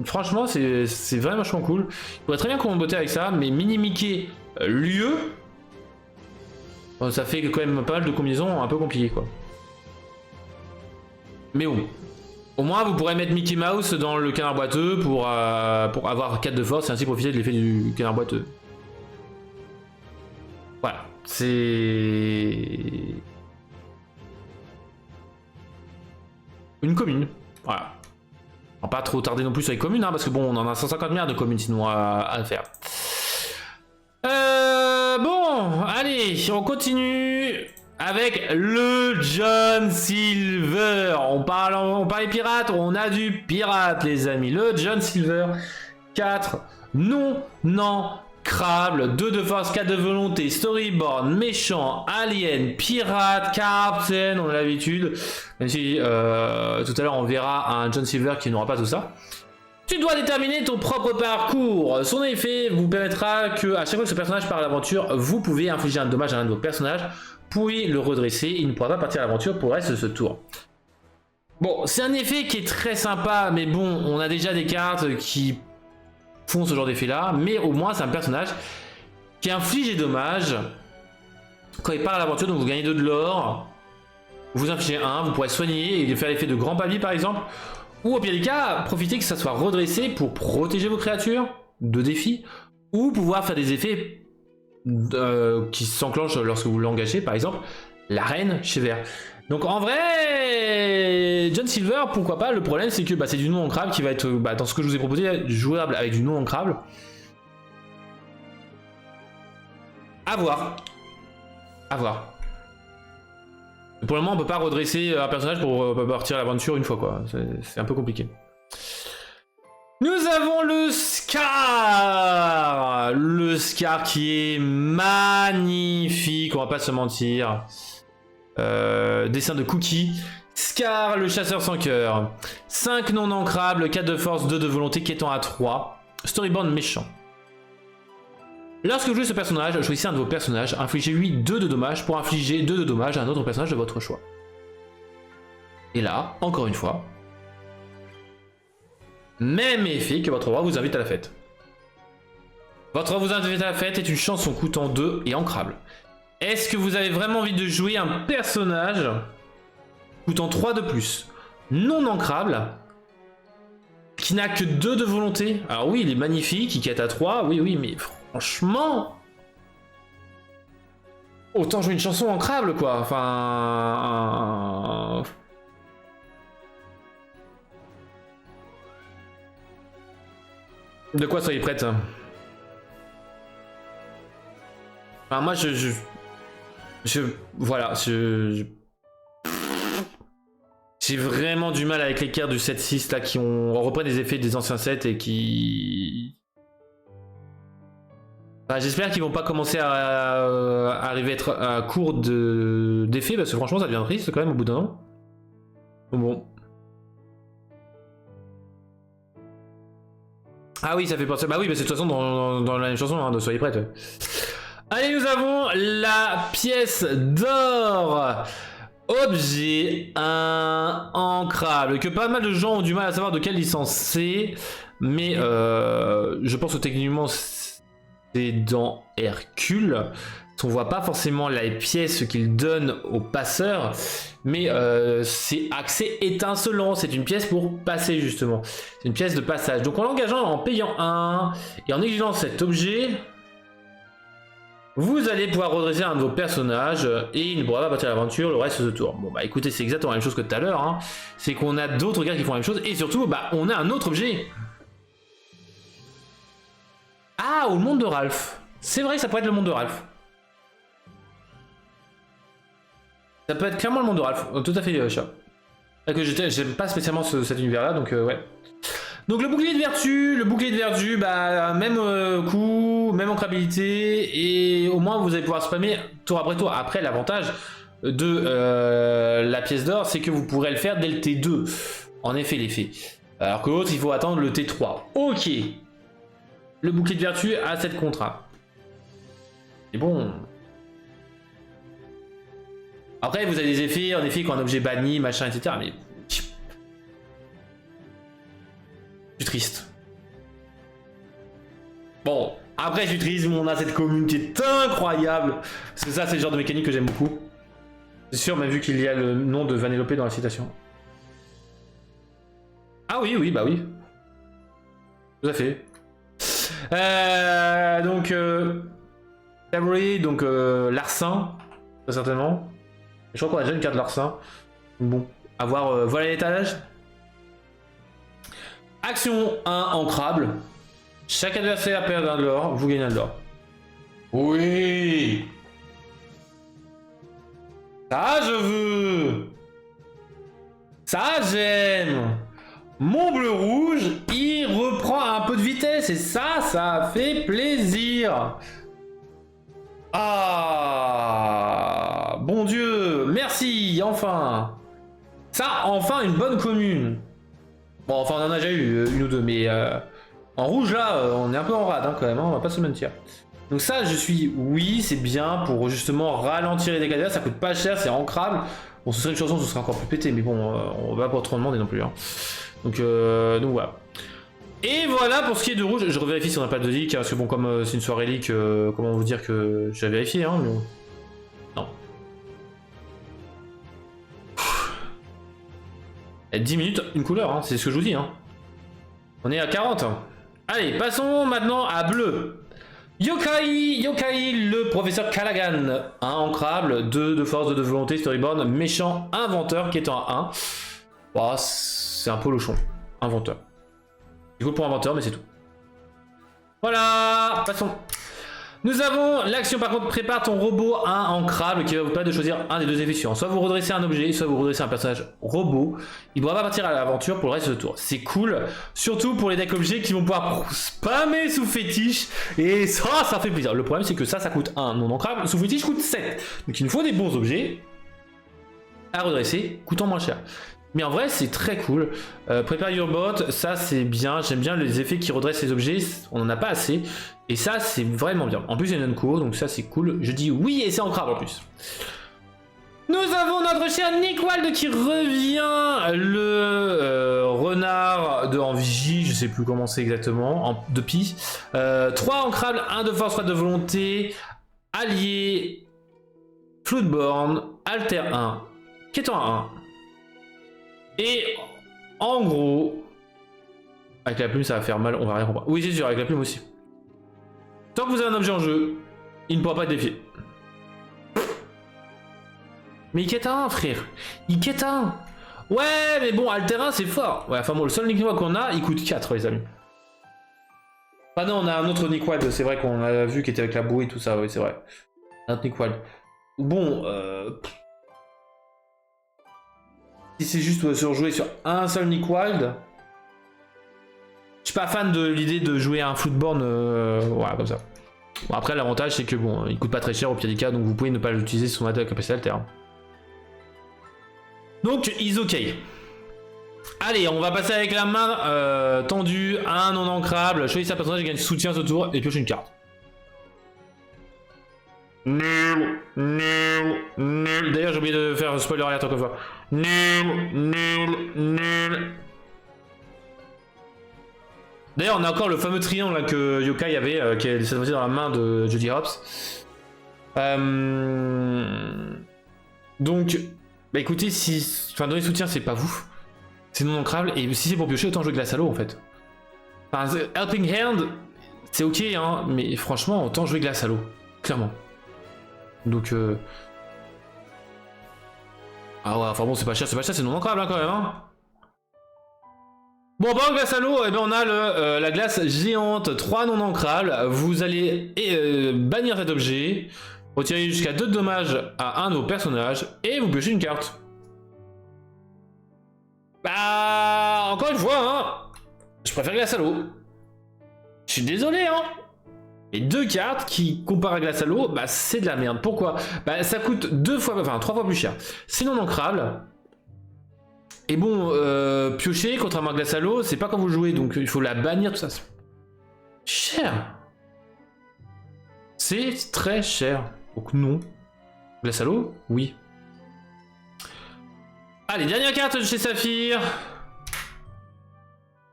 franchement, c'est vraiment vachement cool. Il pourrait très bien comboter avec ça, mais mini Mickey lieu, ça fait quand même pas mal de combinaisons un peu compliquées, quoi. Mais bon, au moins vous pourrez mettre Mickey Mouse dans le canard boiteux pour avoir 4 de force et ainsi profiter de l'effet du canard boiteux. Voilà, c'est... Une commune, voilà. On va pas trop tarder non plus sur les communes, hein, parce que bon, on en a 150 milliards de communes sinon à faire. Bon, allez, on continue avec le John Silver. On parlait pirate, on a du pirate, les amis. Le John Silver, 4 non ancrables, 2 de force, 4 de volonté, storyboard, méchant, alien, pirate, captain, on a l'habitude. Même si tout à l'heure on verra un John Silver qui n'aura pas tout ça. Tu dois déterminer ton propre parcours. Son effet vous permettra que, à chaque fois que ce personnage part à l'aventure, vous pouvez infliger un dommage à un de vos personnages, puis le redresser. Il ne pourra pas partir à l'aventure pour le reste de ce tour. Bon, c'est un effet qui est très sympa, mais bon, on a déjà des cartes qui font ce genre d'effet là, mais au moins c'est un personnage qui inflige des dommages quand il part à l'aventure, donc vous gagnez 2 de l'or, vous infligez 1, vous pourrez soigner et faire l'effet de grand pavé par exemple. Ou au pire des cas, profitez que ça soit redressé pour protéger vos créatures de défis, ou pouvoir faire des effets qui s'enclenchent lorsque vous l'engagez, par exemple la reine chez Vert. Donc en vrai, John Silver, pourquoi pas. Le problème c'est que c'est du non ancrable qui va être, dans ce que je vous ai proposé, jouable avec du non ancrable. À voir. À voir. Pour le moment, on peut pas redresser un personnage pour partir à l'aventure une fois, quoi. C'est un peu compliqué. Nous avons le Scar. Le Scar qui est magnifique, on va pas se mentir. Dessin de Cookie. Scar, le chasseur sans cœur. 5 non ancrables, 4 de force, 2 de volonté, qui étant à 3. Storyboard méchant. Lorsque vous jouez ce personnage, choisissez un de vos personnages, infligez-lui 2 de dommages pour infliger 2 de dommages à un autre personnage de votre choix. Et là, encore une fois, même effet que votre roi vous invite à la fête. Votre roi vous invite à la fête est une chanson coûtant 2 et ancrable. Est-ce que vous avez vraiment envie de jouer un personnage coûtant 3 de plus, non ancrable, qui n'a que 2 de volonté? Alors oui, il est magnifique, il quête à 3, oui, mais franchement, autant jouer une chanson ancrable, quoi. Enfin, de quoi soyez prête? Enfin, moi, voilà, j'ai vraiment du mal avec les cartes du 7-6 là qui reprennent des effets des anciens sets et qui... j'espère qu'ils vont pas commencer à arriver à être à court d'effets, parce que franchement ça devient triste quand même au bout d'un an. Bon. Ah oui, ça fait penser... Bah oui, mais c'est de toute façon dans la même chanson, hein, de Soyez prêts. Ouais. Allez, nous avons la pièce d'or. Objet ancrable, que pas mal de gens ont du mal à savoir de quelle licence c'est, mais je pense que techniquement c'est dans Hercule. On voit pas forcément la pièce qu'il donne au passeur, mais c'est accès étincelant, c'est une pièce pour passer justement, c'est une pièce de passage. Donc en l'engageant, en payant 1 et en exigeant cet objet, vous allez pouvoir redresser un de vos personnages et il ne pourra pas partir à l'aventure le reste de ce tour. Bon bah écoutez, c'est exactement la même chose que tout à l'heure, hein. C'est qu'on a d'autres cartes qui font la même chose et surtout on a un autre objet. Ah, au monde de Ralph. C'est vrai que ça pourrait être le monde de Ralph. Ça peut être clairement le monde de Ralph, tout à fait chat. Que j'aime pas spécialement cet univers là, donc ouais. Donc le bouclier de vertu, même coup, même ancrabilité, et au moins vous allez pouvoir spammer tour après tour. Après, l'avantage de la pièce d'or, c'est que vous pourrez le faire dès le T2. En effet, l'effet. Alors que l'autre, il faut attendre le T3. Ok. Le bouclier de vertu a cette contrainte. Et bon. Après, vous avez des effets, en effet, quand un objet banni, machin, etc. Mais... je suis triste. Bon, après je suis triste, mais on a cette commune qui est incroyable. Parce que ça, c'est le genre de mécanique que j'aime beaucoup. C'est sûr, même vu qu'il y a le nom de Vanellope dans la citation. Ah oui, bah oui. Tout à fait. Donc, Cavalry, donc Larcin, très certainement. Je crois qu'on a déjà une carte Larcin. Bon, à voir, voilà l'étalage. Action 1, ancrable. Chaque adversaire perd un de l'or, vous gagnez un de l'or. Oui. Ça je veux. Ça j'aime. Mon bleu rouge, il reprend un peu de vitesse et ça fait plaisir. Ah, bon Dieu, merci, enfin. Ça, enfin une bonne commune. Bon, enfin on en a déjà eu une ou deux, mais en rouge là, on est un peu en rade hein, quand même, hein, on va pas se mentir. Donc ça, je suis oui, c'est bien pour justement ralentir les dégâts d'adversaire, ça coûte pas cher, c'est ancrable. Bon, ce serait une chanson, ce serait encore plus pété, mais bon, on va pas trop demander non plus. Hein. Donc voilà. Et voilà pour ce qui est de rouge, je revérifie si on n'a pas de leak, hein, parce que bon, comme c'est une soirée leak, comment vous dire que j'ai vérifié, hein, mais bon. Non. Et 10 minutes, une couleur, hein, c'est ce que je vous dis. Hein. On est à 40. Allez, passons maintenant à bleu. Yokai, le professeur Callaghan, 1 ancrable, 2 de force, 2 de volonté, storyboard, méchant, inventeur qui est en 1. Oh, c'est un polochon, inventeur. C'est cool pour inventeur, mais c'est tout. Voilà, passons. Nous avons l'action par contre, prépare ton robot 1 ancrable qui va vous permettre de choisir un des deux effets suivants. Soit vous redressez un objet, soit vous redressez un personnage robot. Il ne pourra pas partir à l'aventure pour le reste de tour. C'est cool, surtout pour les decks objets qui vont pouvoir spammer sous fétiche. Et ça fait plaisir. Le problème c'est que ça coûte 1 non ancrable, sous fétiche coûte 7. Donc il nous faut des bons objets à redresser, coûtant moins cher. Mais en vrai c'est très cool. Prepare your bot, ça c'est bien, j'aime bien les effets qui redressent les objets, on en a pas assez. Et ça c'est vraiment bien. En plus il y a une co, donc ça c'est cool. Je dis oui et c'est ancrable en plus. Nous avons notre cher Nick Wald qui revient, le renard de en vigie, je sais plus comment c'est exactement, de pi. 3 ancrables, 1 de force, 3 de volonté, allié, Floodborn, alter 1, qui est en 1. Et en gros, avec la plume ça va faire mal, on va rien comprendre. Oui c'est sûr, avec la plume aussi. Tant que vous avez un objet en jeu, il ne pourra pas être défié. Mais il quête un frère, il quête un. Ouais mais bon, Alter 1 c'est fort. Ouais enfin bon, le seul Nick Wald qu'on a, il coûte 4 les amis. Ah non, on a un autre Nick Wald, c'est vrai qu'on a vu qui était avec la bouée et tout ça, oui c'est vrai. Un autre Nick Wald. Bon, si c'est juste surjouer sur un seul Nick Wald, je suis pas fan de l'idée de jouer à un Floodborn, voilà, comme ça. Bon, après, l'avantage, c'est que bon, il coûte pas très cher au pire des cas, donc vous pouvez ne pas l'utiliser sur son capacité alter. Donc, is ok. Allez, on va passer avec la main tendue, un non ancrable, choisissez un personnage, gagne soutien ce tour et pioche une carte. Nul. D'ailleurs, j'ai oublié de faire un spoiler alert encore une fois. Nul. D'ailleurs, on a encore le fameux triangle là, que Yokai avait, qui est cette dans la main de Judy Hopps. Donc, bah écoutez, si. Enfin, donner soutien, c'est pas vous. C'est non ancrable, et si c'est pour piocher, autant jouer Glace à l'eau en fait. Enfin, Helping Hand, c'est ok, hein, mais franchement, autant jouer Glace à l'eau. Clairement. Donc ah ouais, enfin bon, c'est pas cher, c'est non ancrable hein, quand même. Hein. Bon, bah, en glace à l'eau, eh ben, on a la glace géante, 3 non ancrables. Vous allez bannir cet objet, retirer jusqu'à 2 dommages à un de vos personnages, et vous piochez une carte. Bah, encore une fois, hein, je préfère glace à l'eau. Je suis désolé, hein. Et 2 cartes qui comparent à glace à l'eau, bah c'est de la merde. Pourquoi? Bah ça coûte 3 fois plus cher. C'est non ancrable. Et bon, piocher contrairement à glace à l'eau, c'est pas quand vous jouez, donc il faut la bannir, tout ça. Cher. C'est très cher. Donc non. Glace à l'eau? Oui. Allez, dernière carte de chez Saphir.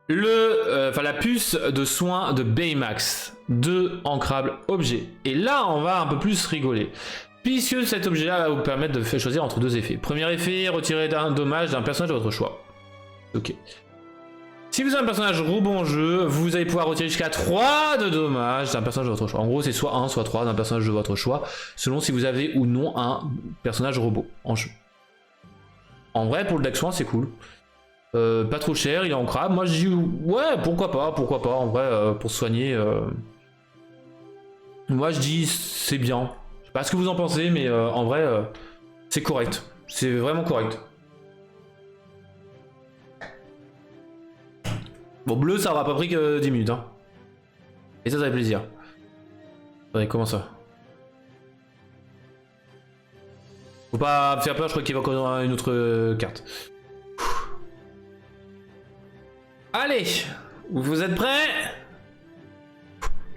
La puce de soin de Baymax. 2 ancrables objets. Et là, on va un peu plus rigoler. Puisque cet objet-là va vous permettre de faire choisir entre 2 effets. Premier effet, retirer un dommage d'un personnage de votre choix. Ok. Si vous avez un personnage robot en jeu, vous allez pouvoir retirer jusqu'à 3 de dommages d'un personnage de votre choix. En gros, c'est soit 1, soit 3 d'un personnage de votre choix, selon si vous avez ou non un personnage robot en jeu. En vrai, pour le deck soin, c'est cool. Pas trop cher, il est en crabe. Moi je dis ouais, pourquoi pas, en vrai, pour soigner. Moi je dis c'est bien. Je sais pas ce que vous en pensez, mais en vrai, c'est correct. C'est vraiment correct. Bon, bleu, ça aura pas pris que 10 minutes. Hein. Et ça fait plaisir. Attendez, comment ça? Faut pas me faire peur, je crois qu'il va encore une autre carte. Allez, vous êtes prêts?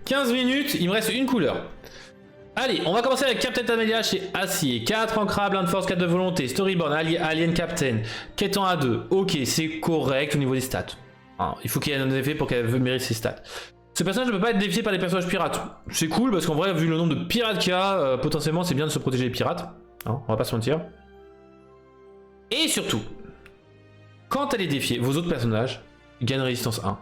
15 minutes, il me reste une couleur. Allez, on va commencer avec Captain Amelia chez Acier. 4 en crabe, 1 de force, 4 de volonté. Storyboard, Alien Captain. Quête en A2. Ok, c'est correct au niveau des stats. Alors, il faut qu'il y ait un effet pour qu'elle mérite ses stats. Ce personnage ne peut pas être défié par les personnages pirates. C'est cool parce qu'en vrai, vu le nombre de pirates qu'il y a, potentiellement c'est bien de se protéger des pirates. Hein, on va pas se mentir. Et surtout, quand elle est défiée, vos autres personnages gagnent résistance 1.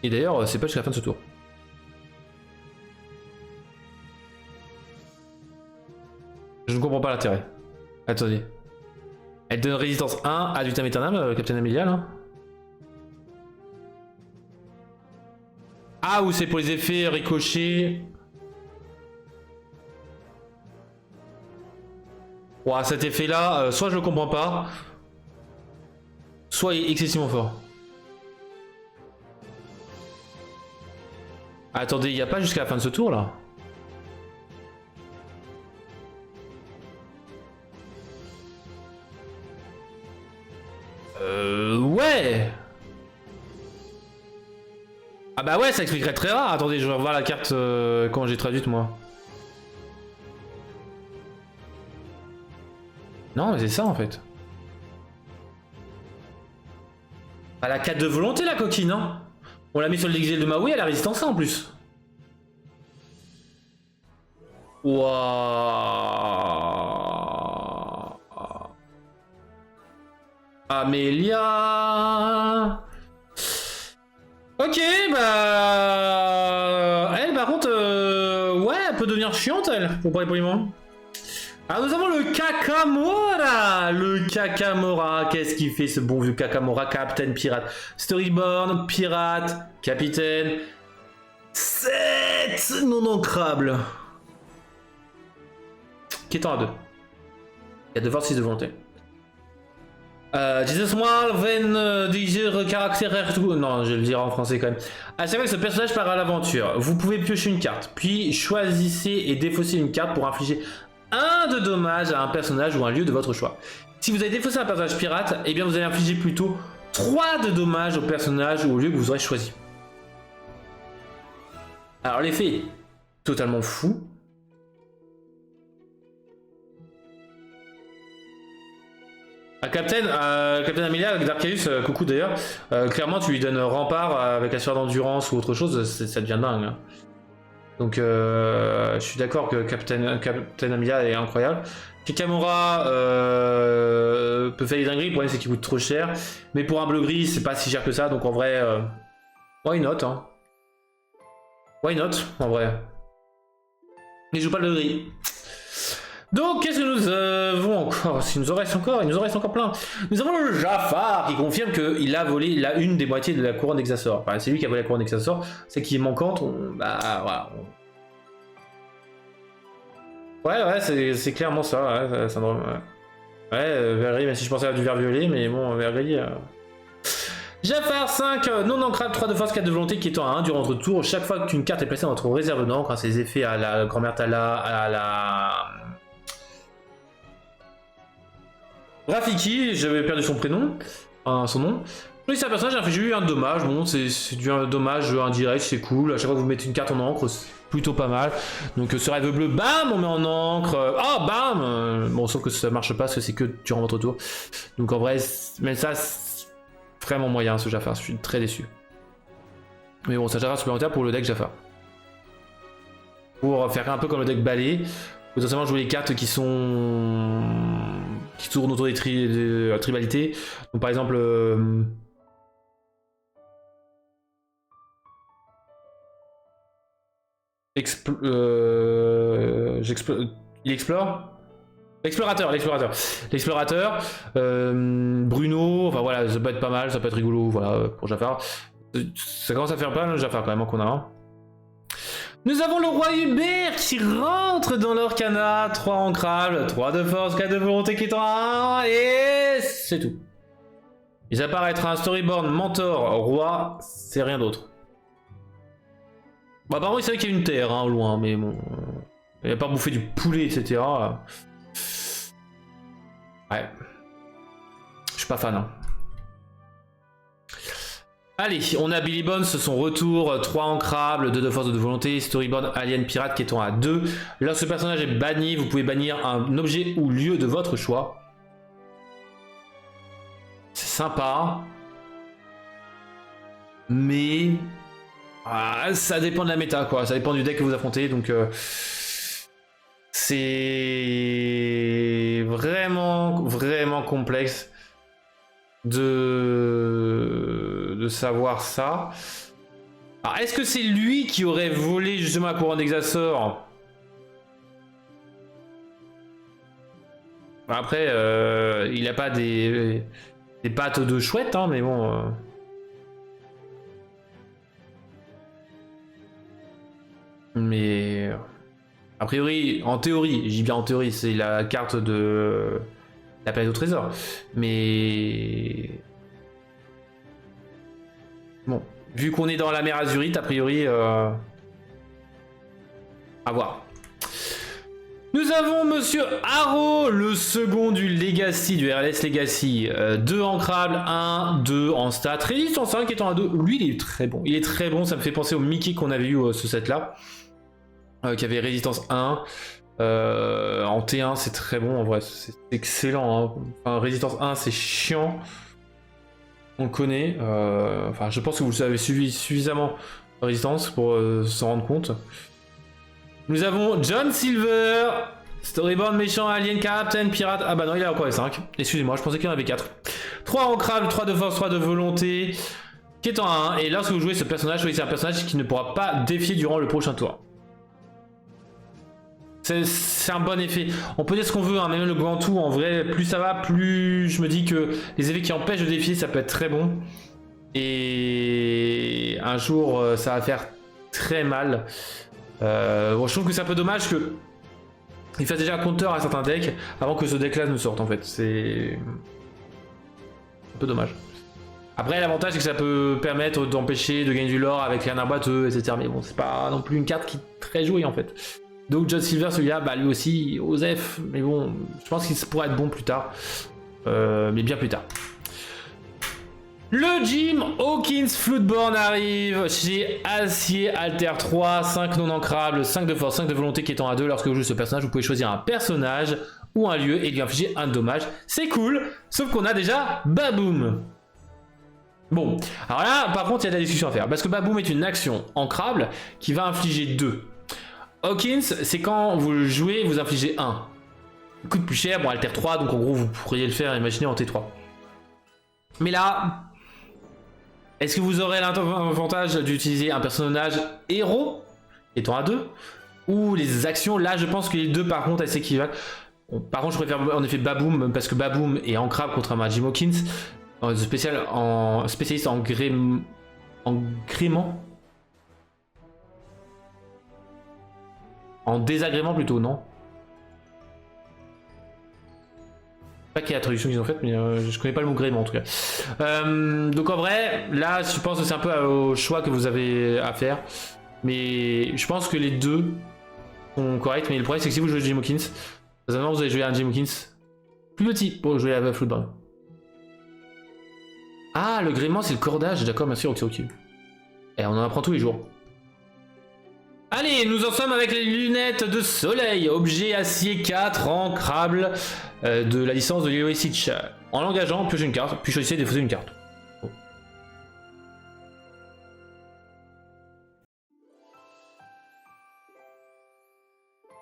Et d'ailleurs, c'est pas jusqu'à la fin de ce tour. Je ne comprends pas l'intérêt. Attendez. Elle donne résistance 1 à Vitam Aeternam, Captain Amelia, là. Ah, ou c'est pour les effets ricochets. Ouah, cet effet-là, soit je le comprends pas, soit il est excessivement fort. Attendez, il n'y a pas jusqu'à la fin de ce tour, là? Ouais. Ah bah ouais, ça expliquerait très rare. Attendez, je vais revoir la carte quand j'ai traduite, moi. Non, mais c'est ça, en fait. Elle a 4 de volonté, la coquine, hein. On l'a mis sur l'exil de Maui, elle a résistance 1 en plus. Waouh. Amélia. Ok, bah... Elle, par contre, ouais, elle peut devenir chiante, elle, pour parler poliment. Alors nous avons le Kakamora. Le Kakamora, qu'est-ce qu'il fait ce bon vieux Kakamora? Captain Pirate. Storyboard, Pirate, Capitaine. 7 non ancrables. Qui est en A2. Il y a 2 forces, 6 de volonté. Jesus Moral, Ven, Désir, Caractère, tout. Non, je vais le dire en français quand même. À chaque fois que ce personnage part à l'aventure, vous pouvez piocher une carte, puis choisissez et défausser une carte pour infliger 1 de dommages à un personnage ou un lieu de votre choix. Si vous avez défaussé un personnage pirate, eh bien vous allez infliger plutôt 3 de dommages au personnage ou au lieu que vous aurez choisi. Alors l'effet est totalement fou. Captain Amelia avec Darkaius, coucou d'ailleurs, clairement tu lui donnes rempart avec la sueur d'endurance ou autre chose, ça devient dingue. Hein. Donc je suis d'accord que Captain Amelia est incroyable. Kikamura peut faire des dingueries, le problème c'est qu'il coûte trop cher. Mais pour un bleu-gris, c'est pas si cher que ça, donc en vrai, why not hein. Why not, en vrai. Il joue pas le gris. Donc, qu'est-ce que nous avons encore? Il nous en reste encore plein. Nous avons le Jafar qui confirme qu'il a volé une des moitiés de la couronne d'Exasor. Enfin, c'est lui qui a volé la couronne d'Exasor. C'est qui est manquante. Bah, voilà. Ouais, c'est clairement ça. Ouais, syndrome. Ouais, vert gris, même si je pensais à du vert violet, mais bon, vert gris. Jafar 5, non ancrable, 3 de force, 4 de volonté qui est en 1 durant votre tour. Chaque fois qu'une carte est placée dans votre réserve d'encre, hein, ses effets à la grand-mère Tala, à la. Rafiki, j'avais perdu son prénom, son nom. Oui, c'est un personnage, j'ai eu un dommage. Bon, c'est du dommage indirect, c'est cool. À chaque fois que vous mettez une carte en encre, c'est plutôt pas mal. Donc ce rêve bleu, bam, on met en encre. Ah, bam. Bon, sauf que ça marche pas parce que c'est que durant votre tour. Donc en vrai, mais ça, c'est vraiment moyen ce Jafar. Je suis très déçu. Mais bon, ça Jafar supplémentaire pour le deck Jafar. Pour faire un peu comme le deck balai. Potentiellement jouer les cartes qui tournent autour des tribalités. Donc par exemple il explore. L'explorateur, Bruno, enfin voilà, ça peut être pas mal, ça peut être rigolo, voilà, pour Jafar. Ça commence à faire pas mal, Jafar quand même, qu'on a un. Nous avons le roi Hubert qui rentre dans l'Orcana, 3 ancrables, 3 de force, 4 de volonté qui est en 1, et c'est tout. Ils apparaître un storyboard, mentor, roi, c'est rien d'autre. Bon, apparemment, il savait qu'il y a une terre, hein, au loin, mais bon. Il a pas bouffé du poulet, etc. Ouais. Je suis pas fan, hein. Allez, on a Billy Bones, son retour, 3 ancrables, 2 de force, 2 de volonté, storyboard alien pirate qui est en à 2. Lorsque ce personnage est banni, vous pouvez bannir un objet ou lieu de votre choix. C'est sympa. Mais... Ah, ça dépend de la méta, quoi. Ça dépend du deck que vous affrontez, donc... c'est... vraiment complexe de savoir ça. Alors, est-ce que c'est lui qui aurait volé justement la couronne d'Exassor? Après, il n'a pas des pattes de chouette, hein, mais bon... Mais... A priori, en théorie, je dis bien en théorie, c'est la carte de la planète au trésor. Mais... Bon, vu qu'on est dans la mer Azurite, a priori... À voir. Nous avons Monsieur Haro, le second du Legacy, du RLS Legacy. 2 ancrables, 1, 2 en stats. Résistance 5 étant à 2. Lui, il est très bon. Il est très bon, ça me fait penser au Mickey qu'on avait eu ce set-là. Qui avait résistance 1. En T1, c'est très bon en vrai. C'est excellent. Hein. Enfin, résistance 1, c'est chiant. On le connaît. Enfin, je pense que vous avez suivi suffisamment résistance pour s'en rendre compte. Nous avons John Silver, storyboard méchant, alien, captain, pirate. Ah bah non, il a encore les 5. Excusez-moi, je pensais qu'il y en avait 4. 3 ancrables, 3 de force, 3 de volonté. Qui est en 1. Et lorsque vous jouez ce personnage, choisissez un personnage qui ne pourra pas défier durant le prochain tour. C'est un bon effet. On peut dire ce qu'on veut, hein, mais même le Gantou, en vrai, plus ça va, plus je me dis que les effets qui empêchent de défier, ça peut être très bon. Et un jour, ça va faire très mal. Bon, je trouve que c'est un peu dommage que il fasse déjà un counter à certains decks avant que ce deck-là ne sorte, en fait. C'est un peu dommage. Après, l'avantage, c'est que ça peut permettre d'empêcher de gagner du lore avec les canards boiteux, etc. Mais bon, c'est pas non plus une carte qui est très jouée, en fait. Donc John Silver, celui-là, bah lui aussi, Osef, mais bon, je pense qu'il pourrait être bon plus tard, mais bien plus tard. Le Jim Hawkins Floodborn arrive chez Acier Alter 3, 5 non ancrables, 5 de force, 5 de volonté qui étant à 2. Lorsque vous jouez ce personnage, vous pouvez choisir un personnage ou un lieu et lui infliger un dommage. C'est cool, sauf qu'on a déjà Baboom. Bon, alors là, par contre, il y a de la discussion à faire, parce que Baboom est une action ancrable qui va infliger 2. Hawkins, c'est quand vous le jouez, vous infligez 1. Il coûte plus cher, bon, Alter 3, donc en gros, vous pourriez le faire, imaginez, en T3. Mais là, est-ce que vous aurez l'avantage d'utiliser un personnage héros, étant à 2, ou les actions, là, je pense que les deux, par contre, elles s'équivalent. Bon, par contre, je préfère en effet Baboom, parce que Baboom est ancrable contrairement à Jim Hawkins, spécialiste en gréement. En désagrément plutôt, non? Pas qu'il y a la traduction qu'ils ont faite, mais je connais pas le mot gréement en tout cas. Donc en vrai, là je pense que c'est un peu au choix que vous avez à faire. Mais je pense que les deux sont corrects. Mais le problème c'est que si vous jouez Jim Hawkins, vous allez jouer un Jim Hawkins plus petit pour jouer à Floodborn. Ah, le gréement c'est le cordage, d'accord, merci, ok. Et on en apprend tous les jours. Allez, nous en sommes avec les lunettes de soleil, objet acier 4, ancrable de la licence de Lilo et Stitch. En l'engageant, piochez une carte, puis choisissez de défausser une carte. Bon.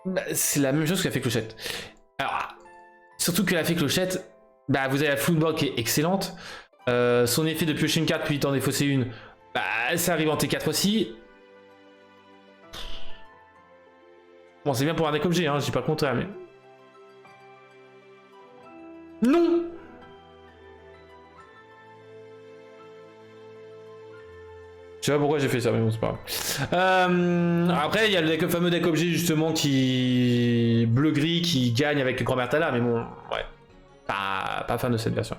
Bah, c'est la même chose que la fée clochette. Alors, surtout que la fée clochette, bah, vous avez la Floodborn qui est excellente. Son effet de piocher une carte puis d'en défausser une, bah, ça arrive en T4 aussi. Bon, c'est bien pour un deck objet, hein, je dis pas le contraire, mais... Non. Je sais pas pourquoi j'ai fait ça, mais bon, c'est pas grave. Après, il y a le fameux deck objet, justement, qui... bleu-gris, qui gagne avec le Grand Bertala, mais bon, ouais. Pas fan de cette version.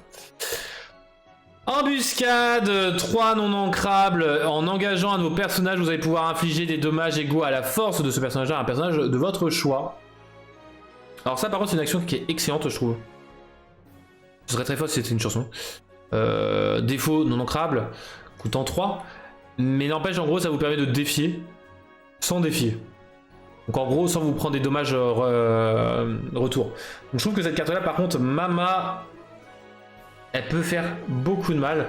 Embuscade, 3 non ancrables. En engageant un de vos personnages, vous allez pouvoir infliger des dommages égaux à la force de ce personnage-là, un personnage de votre choix. Alors ça, par contre, c'est une action qui est excellente, je trouve. Ce serait très fort si c'était une chanson. Défaut non ancrable, coûtant 3. Mais n'empêche, en gros, ça vous permet de défier sans défier. Donc en gros, sans vous prendre des dommages retour. Donc je trouve que cette carte-là, par contre, Mama, elle peut faire beaucoup de mal.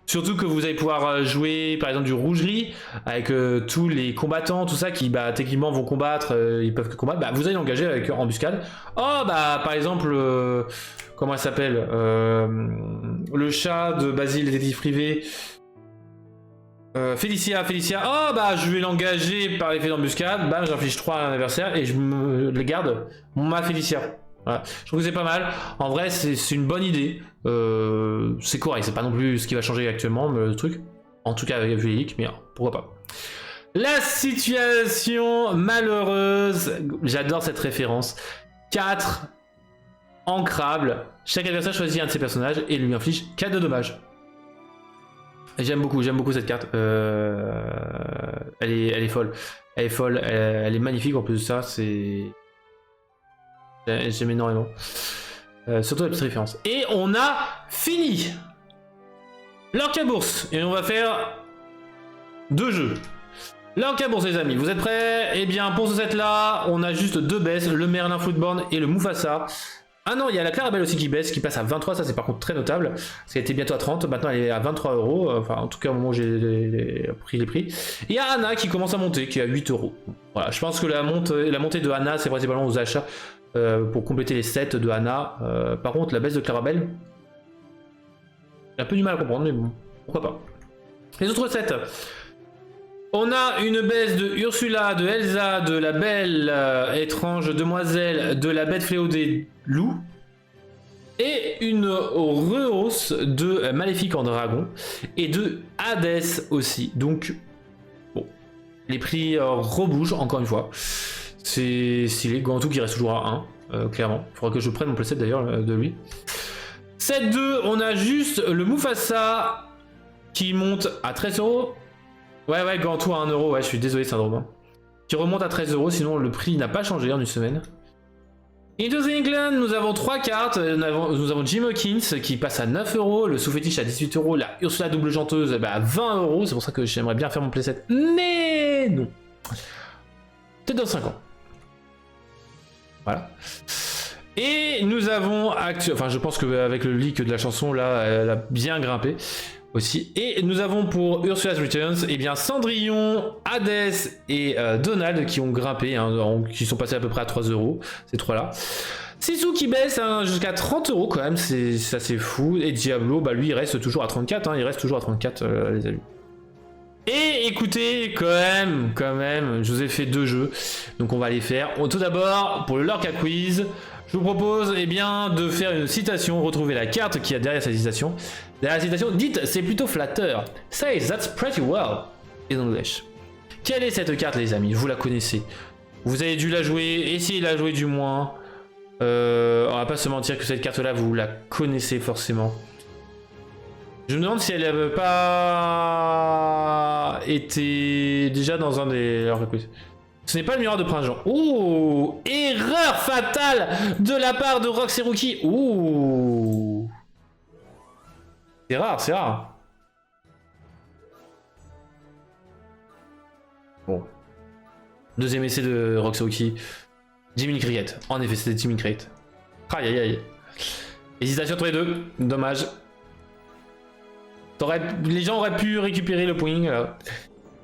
Surtout que vous allez pouvoir jouer, par exemple, du rouge-gris, avec tous les combattants, tout ça, qui, bah, techniquement, vont combattre, ils peuvent que combattre. Bah, vous allez l'engager avec embuscade. Oh, bah, par exemple, comment elle s'appelle le chat de Basile, détective privé. Félicia, oh bah je vais l'engager par l'effet d'embuscade, bam j'inflige 3 à l'adversaire et je me les garde ma Félicia. Voilà. Je trouve que c'est pas mal, en vrai c'est une bonne idée, c'est correct, c'est pas non plus ce qui va changer actuellement le truc, en tout cas avec Vélic, mais pourquoi pas. La situation malheureuse, j'adore cette référence, 4 ancrables, chaque adversaire choisit un de ses personnages et lui inflige 4 de dommages. J'aime beaucoup cette carte. Elle est folle. Elle est folle. Elle est magnifique en plus de ça. J'aime énormément. Surtout la petite référence. Et on a fini l'Orca Bourse. Et on va faire 2 jeux. L'Orca Bourse, les amis. Vous êtes prêts? Eh bien, pour ce set là, on a juste 2 baisses. Le Merlin Floodborn et le Mufasa. Ah non, il y a la Clarabelle aussi qui baisse, qui passe à 23, ça c'est par contre très notable, parce qu'elle était bientôt à 30, maintenant elle est à 23 €, enfin en tout cas au moment où j'ai pris les prix. Il y a Anna qui commence à monter, qui est à 8 €. Voilà, je pense que la montée de Anna, c'est principalement aux achats pour compléter les sets de Anna. Par contre, la baisse de Clarabelle, j'ai un peu du mal à comprendre, mais bon, pourquoi pas. Les autres sets. On a une baisse de Ursula, de Elsa, de la belle étrange demoiselle, de la bête fléau des loups. Et une rehausse de Maléfique en dragon. Et de Hades aussi. Donc, bon, les prix rebougent encore une fois. C'est stylé. Gantou qui reste toujours à 1, clairement. Il faudra que je prenne mon playset d'ailleurs de lui. Set 2, on a juste le Mufasa qui monte à 13 €. Ouais, Gantou à 1 €, ouais, je suis désolé, syndrome. Qui remonte à 13 €, sinon le prix n'a pas changé en une semaine. Into the England, nous avons 3 cartes. Nous avons Jim Hawkins qui passe à 9 €, le sous-fétiche à 18 €, la Ursula double chanteuse à 20 €. C'est pour ça que j'aimerais bien faire mon playset. Mais non. Peut-être dans 5 ans. Voilà. Et nous avons enfin je pense qu'avec le leak de la chanson là, elle a bien grimpé. Aussi. Et nous avons pour Ursula's Returns, eh bien Cendrillon, Hades et Donald qui ont grimpé, hein, qui sont passés à peu près à 3 €, ces trois-là. Sisu qui baisse jusqu'à 30 € quand même, c'est assez fou. Et Diablo, bah lui il reste toujours à 34, hein, il reste toujours à 34 les amis. Et écoutez, quand même, je vous ai fait 2 jeux, donc on va les faire. Tout d'abord, pour le Lorca Quiz, je vous propose eh bien, de faire une citation, retrouver la carte qu'il y a derrière cette citation. Derrière la citation, dites c'est plutôt flatteur. Say that's pretty well in English. Quelle est cette carte les amis? Vous la connaissez. Vous avez dû la jouer, essayez de la jouer du moins. On va pas se mentir que cette carte là vous la connaissez forcément. Je me demande si elle n'avait pas été déjà dans un des... Ce n'est pas le miroir de Prince Jean. Oh, erreur fatale de la part de Roxeruki. Ouh. C'est rare, c'est rare. Bon. Deuxième essai de Roxeruki. Jiminy Cricket. En effet, c'était Jiminy Cricket. Aïe aïe aïe. Hésitation entre les deux. Dommage. Les gens auraient pu récupérer le point.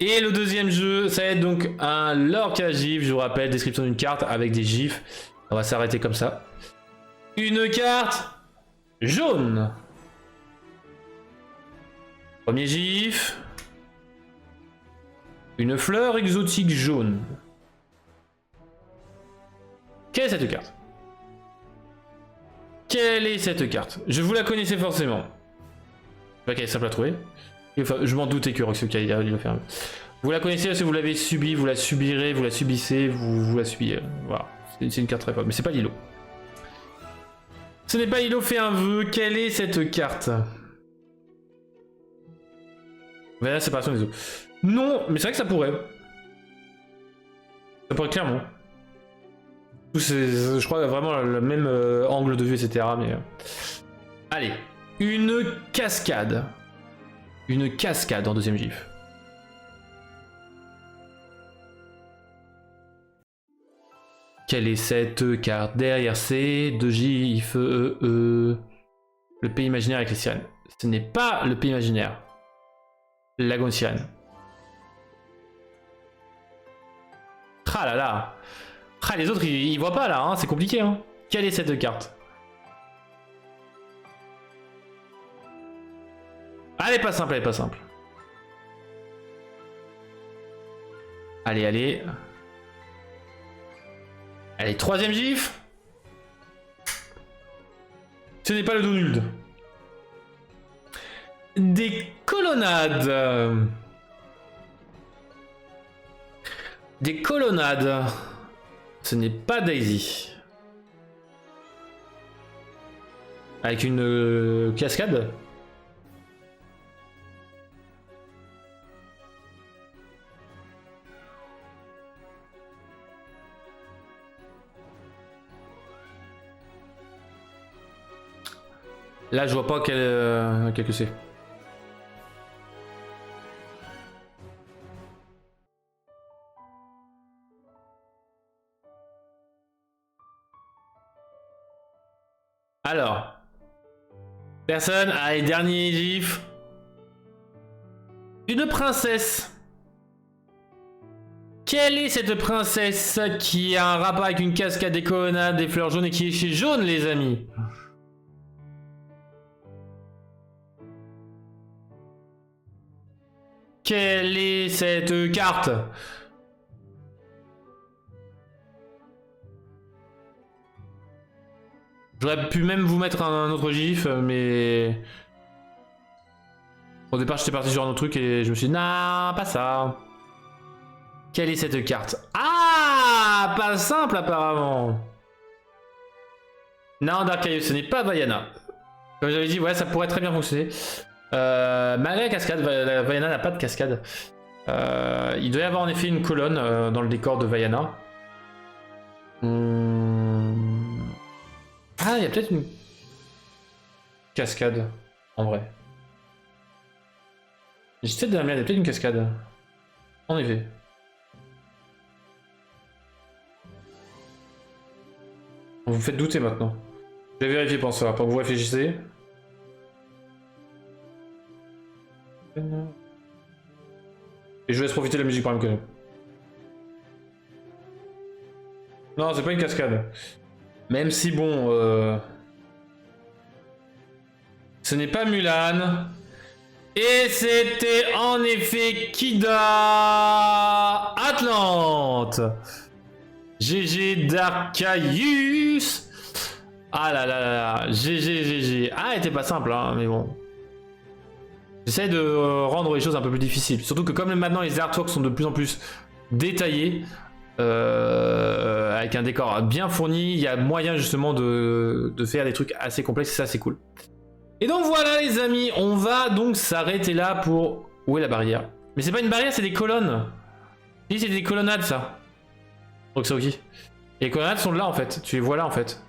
Et le deuxième jeu, ça va être donc un Lorca GIF. Je vous rappelle, description d'une carte avec des GIFs. On va s'arrêter comme ça. Une carte jaune. Premier GIF. Une fleur exotique jaune. Quelle est cette carte? quelle est cette carte? Je vous la connaissais forcément. Pas qu'elle est simple à trouver. Enfin, je m'en doutais que Roxoka il va faire. Vous la connaissez parce que vous l'avez subi, vous la subirez, vous la subissez, vous la subissez. Voilà, c'est une carte très forte, mais c'est pas Lilo. Ce n'est pas Lilo fait un vœu. Quelle est cette carte? Voilà, séparation des eaux. Non, mais c'est vrai que ça pourrait. Ça pourrait clairement. Je crois vraiment le même angle de vue, etc. Mais allez, une cascade. Une cascade en deuxième gif. Quelle est cette carte? Derrière ces deux gifs. Le pays imaginaire avec les sirènes. Ce n'est pas le pays imaginaire. Lagon de sirènes. Ah là là. Ah, les autres ils voient pas là, hein, c'est compliqué. Hein. Quelle est cette carte? Elle est pas simple, elle est pas simple. Allez, allez. Allez, troisième gif. Ce n'est pas le Donald. Des colonnades. Des colonnades. Ce n'est pas Daisy. Avec une cascade. Là, je vois pas quel que c'est. Alors. Personne. Allez, dernier gif. Une princesse. Quelle est cette princesse qui a un rapport avec une cascade, des colonnades, des fleurs jaunes et qui est chez Jaune, les amis? Quelle est cette carte? J'aurais pu même vous mettre un autre gif, mais... Au départ, j'étais parti sur un autre truc et je me suis dit, non, pas ça. Quelle est cette carte? Ah, pas simple apparemment. Non, Darkaius, ce n'est pas Vaiana. Comme j'avais dit, ouais, ça pourrait très bien fonctionner. Malgré la cascade, Vaiana n'a pas de cascade. Il doit y avoir en effet une colonne dans le décor de Vaiana. Ah, il y a peut-être une cascade, en vrai. J'essaie de la merde, il y a peut-être une cascade. En effet. Vous me faites douter maintenant. Je vais vérifier pour ça, pendant que vous réfléchissez. Et je vous laisse profiter de la musique par même que nous. Non, c'est pas une cascade. Même si bon... Ce n'est pas Mulan. Et c'était en effet Kida Atlante. GG Darkaius. Ah là là là. GG. Ah, elle était pas simple, hein, mais bon. J'essaie de rendre les choses un peu plus difficiles. Surtout que comme maintenant les artworks sont de plus en plus détaillés, avec un décor bien fourni, il y a moyen justement de faire des trucs assez complexes et ça c'est cool. Et donc voilà les amis, on va donc s'arrêter là pour... Où est la barrière? Mais c'est pas une barrière, c'est des colonnes. Si, c'est des colonnades ça. Roxoki. Et les colonnades sont là en fait, tu les vois là en fait.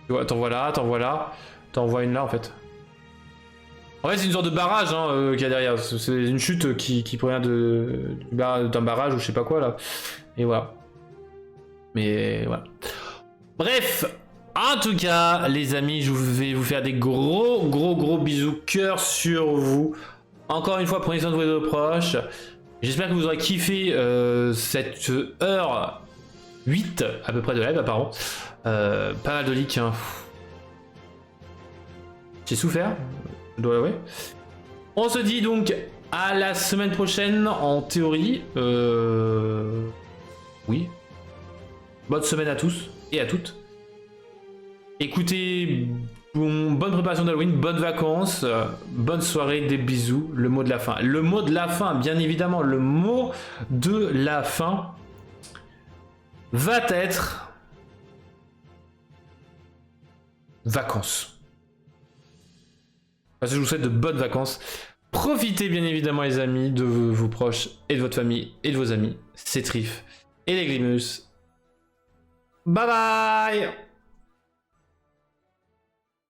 T'en vois là, t'en vois là. T'en vois une là en fait. En fait c'est une sorte de barrage hein, qu'il y a derrière. C'est une chute qui provient d'un barrage ou je sais pas quoi là. Et voilà. Mais voilà. Bref. En tout cas les amis, je vais vous faire des gros bisous cœur sur vous. Encore une fois, prenez soin de vos proches. J'espère que vous aurez kiffé cette heure 8 à peu près de live apparemment. Pas mal de leaks hein. J'ai souffert, je dois l'avouer. On se dit donc à la semaine prochaine en théorie. Oui. Bonne semaine à tous et à toutes. Écoutez, bonne préparation d'Halloween, bonnes vacances, bonne soirée, des bisous. Le mot de la fin. Le mot de la fin, bien évidemment, le mot de la fin va être vacances. Parce que je vous souhaite de bonnes vacances. Profitez bien évidemment les amis de vos proches et de votre famille et de vos amis. C'est Trif et les Grimus. Bye bye.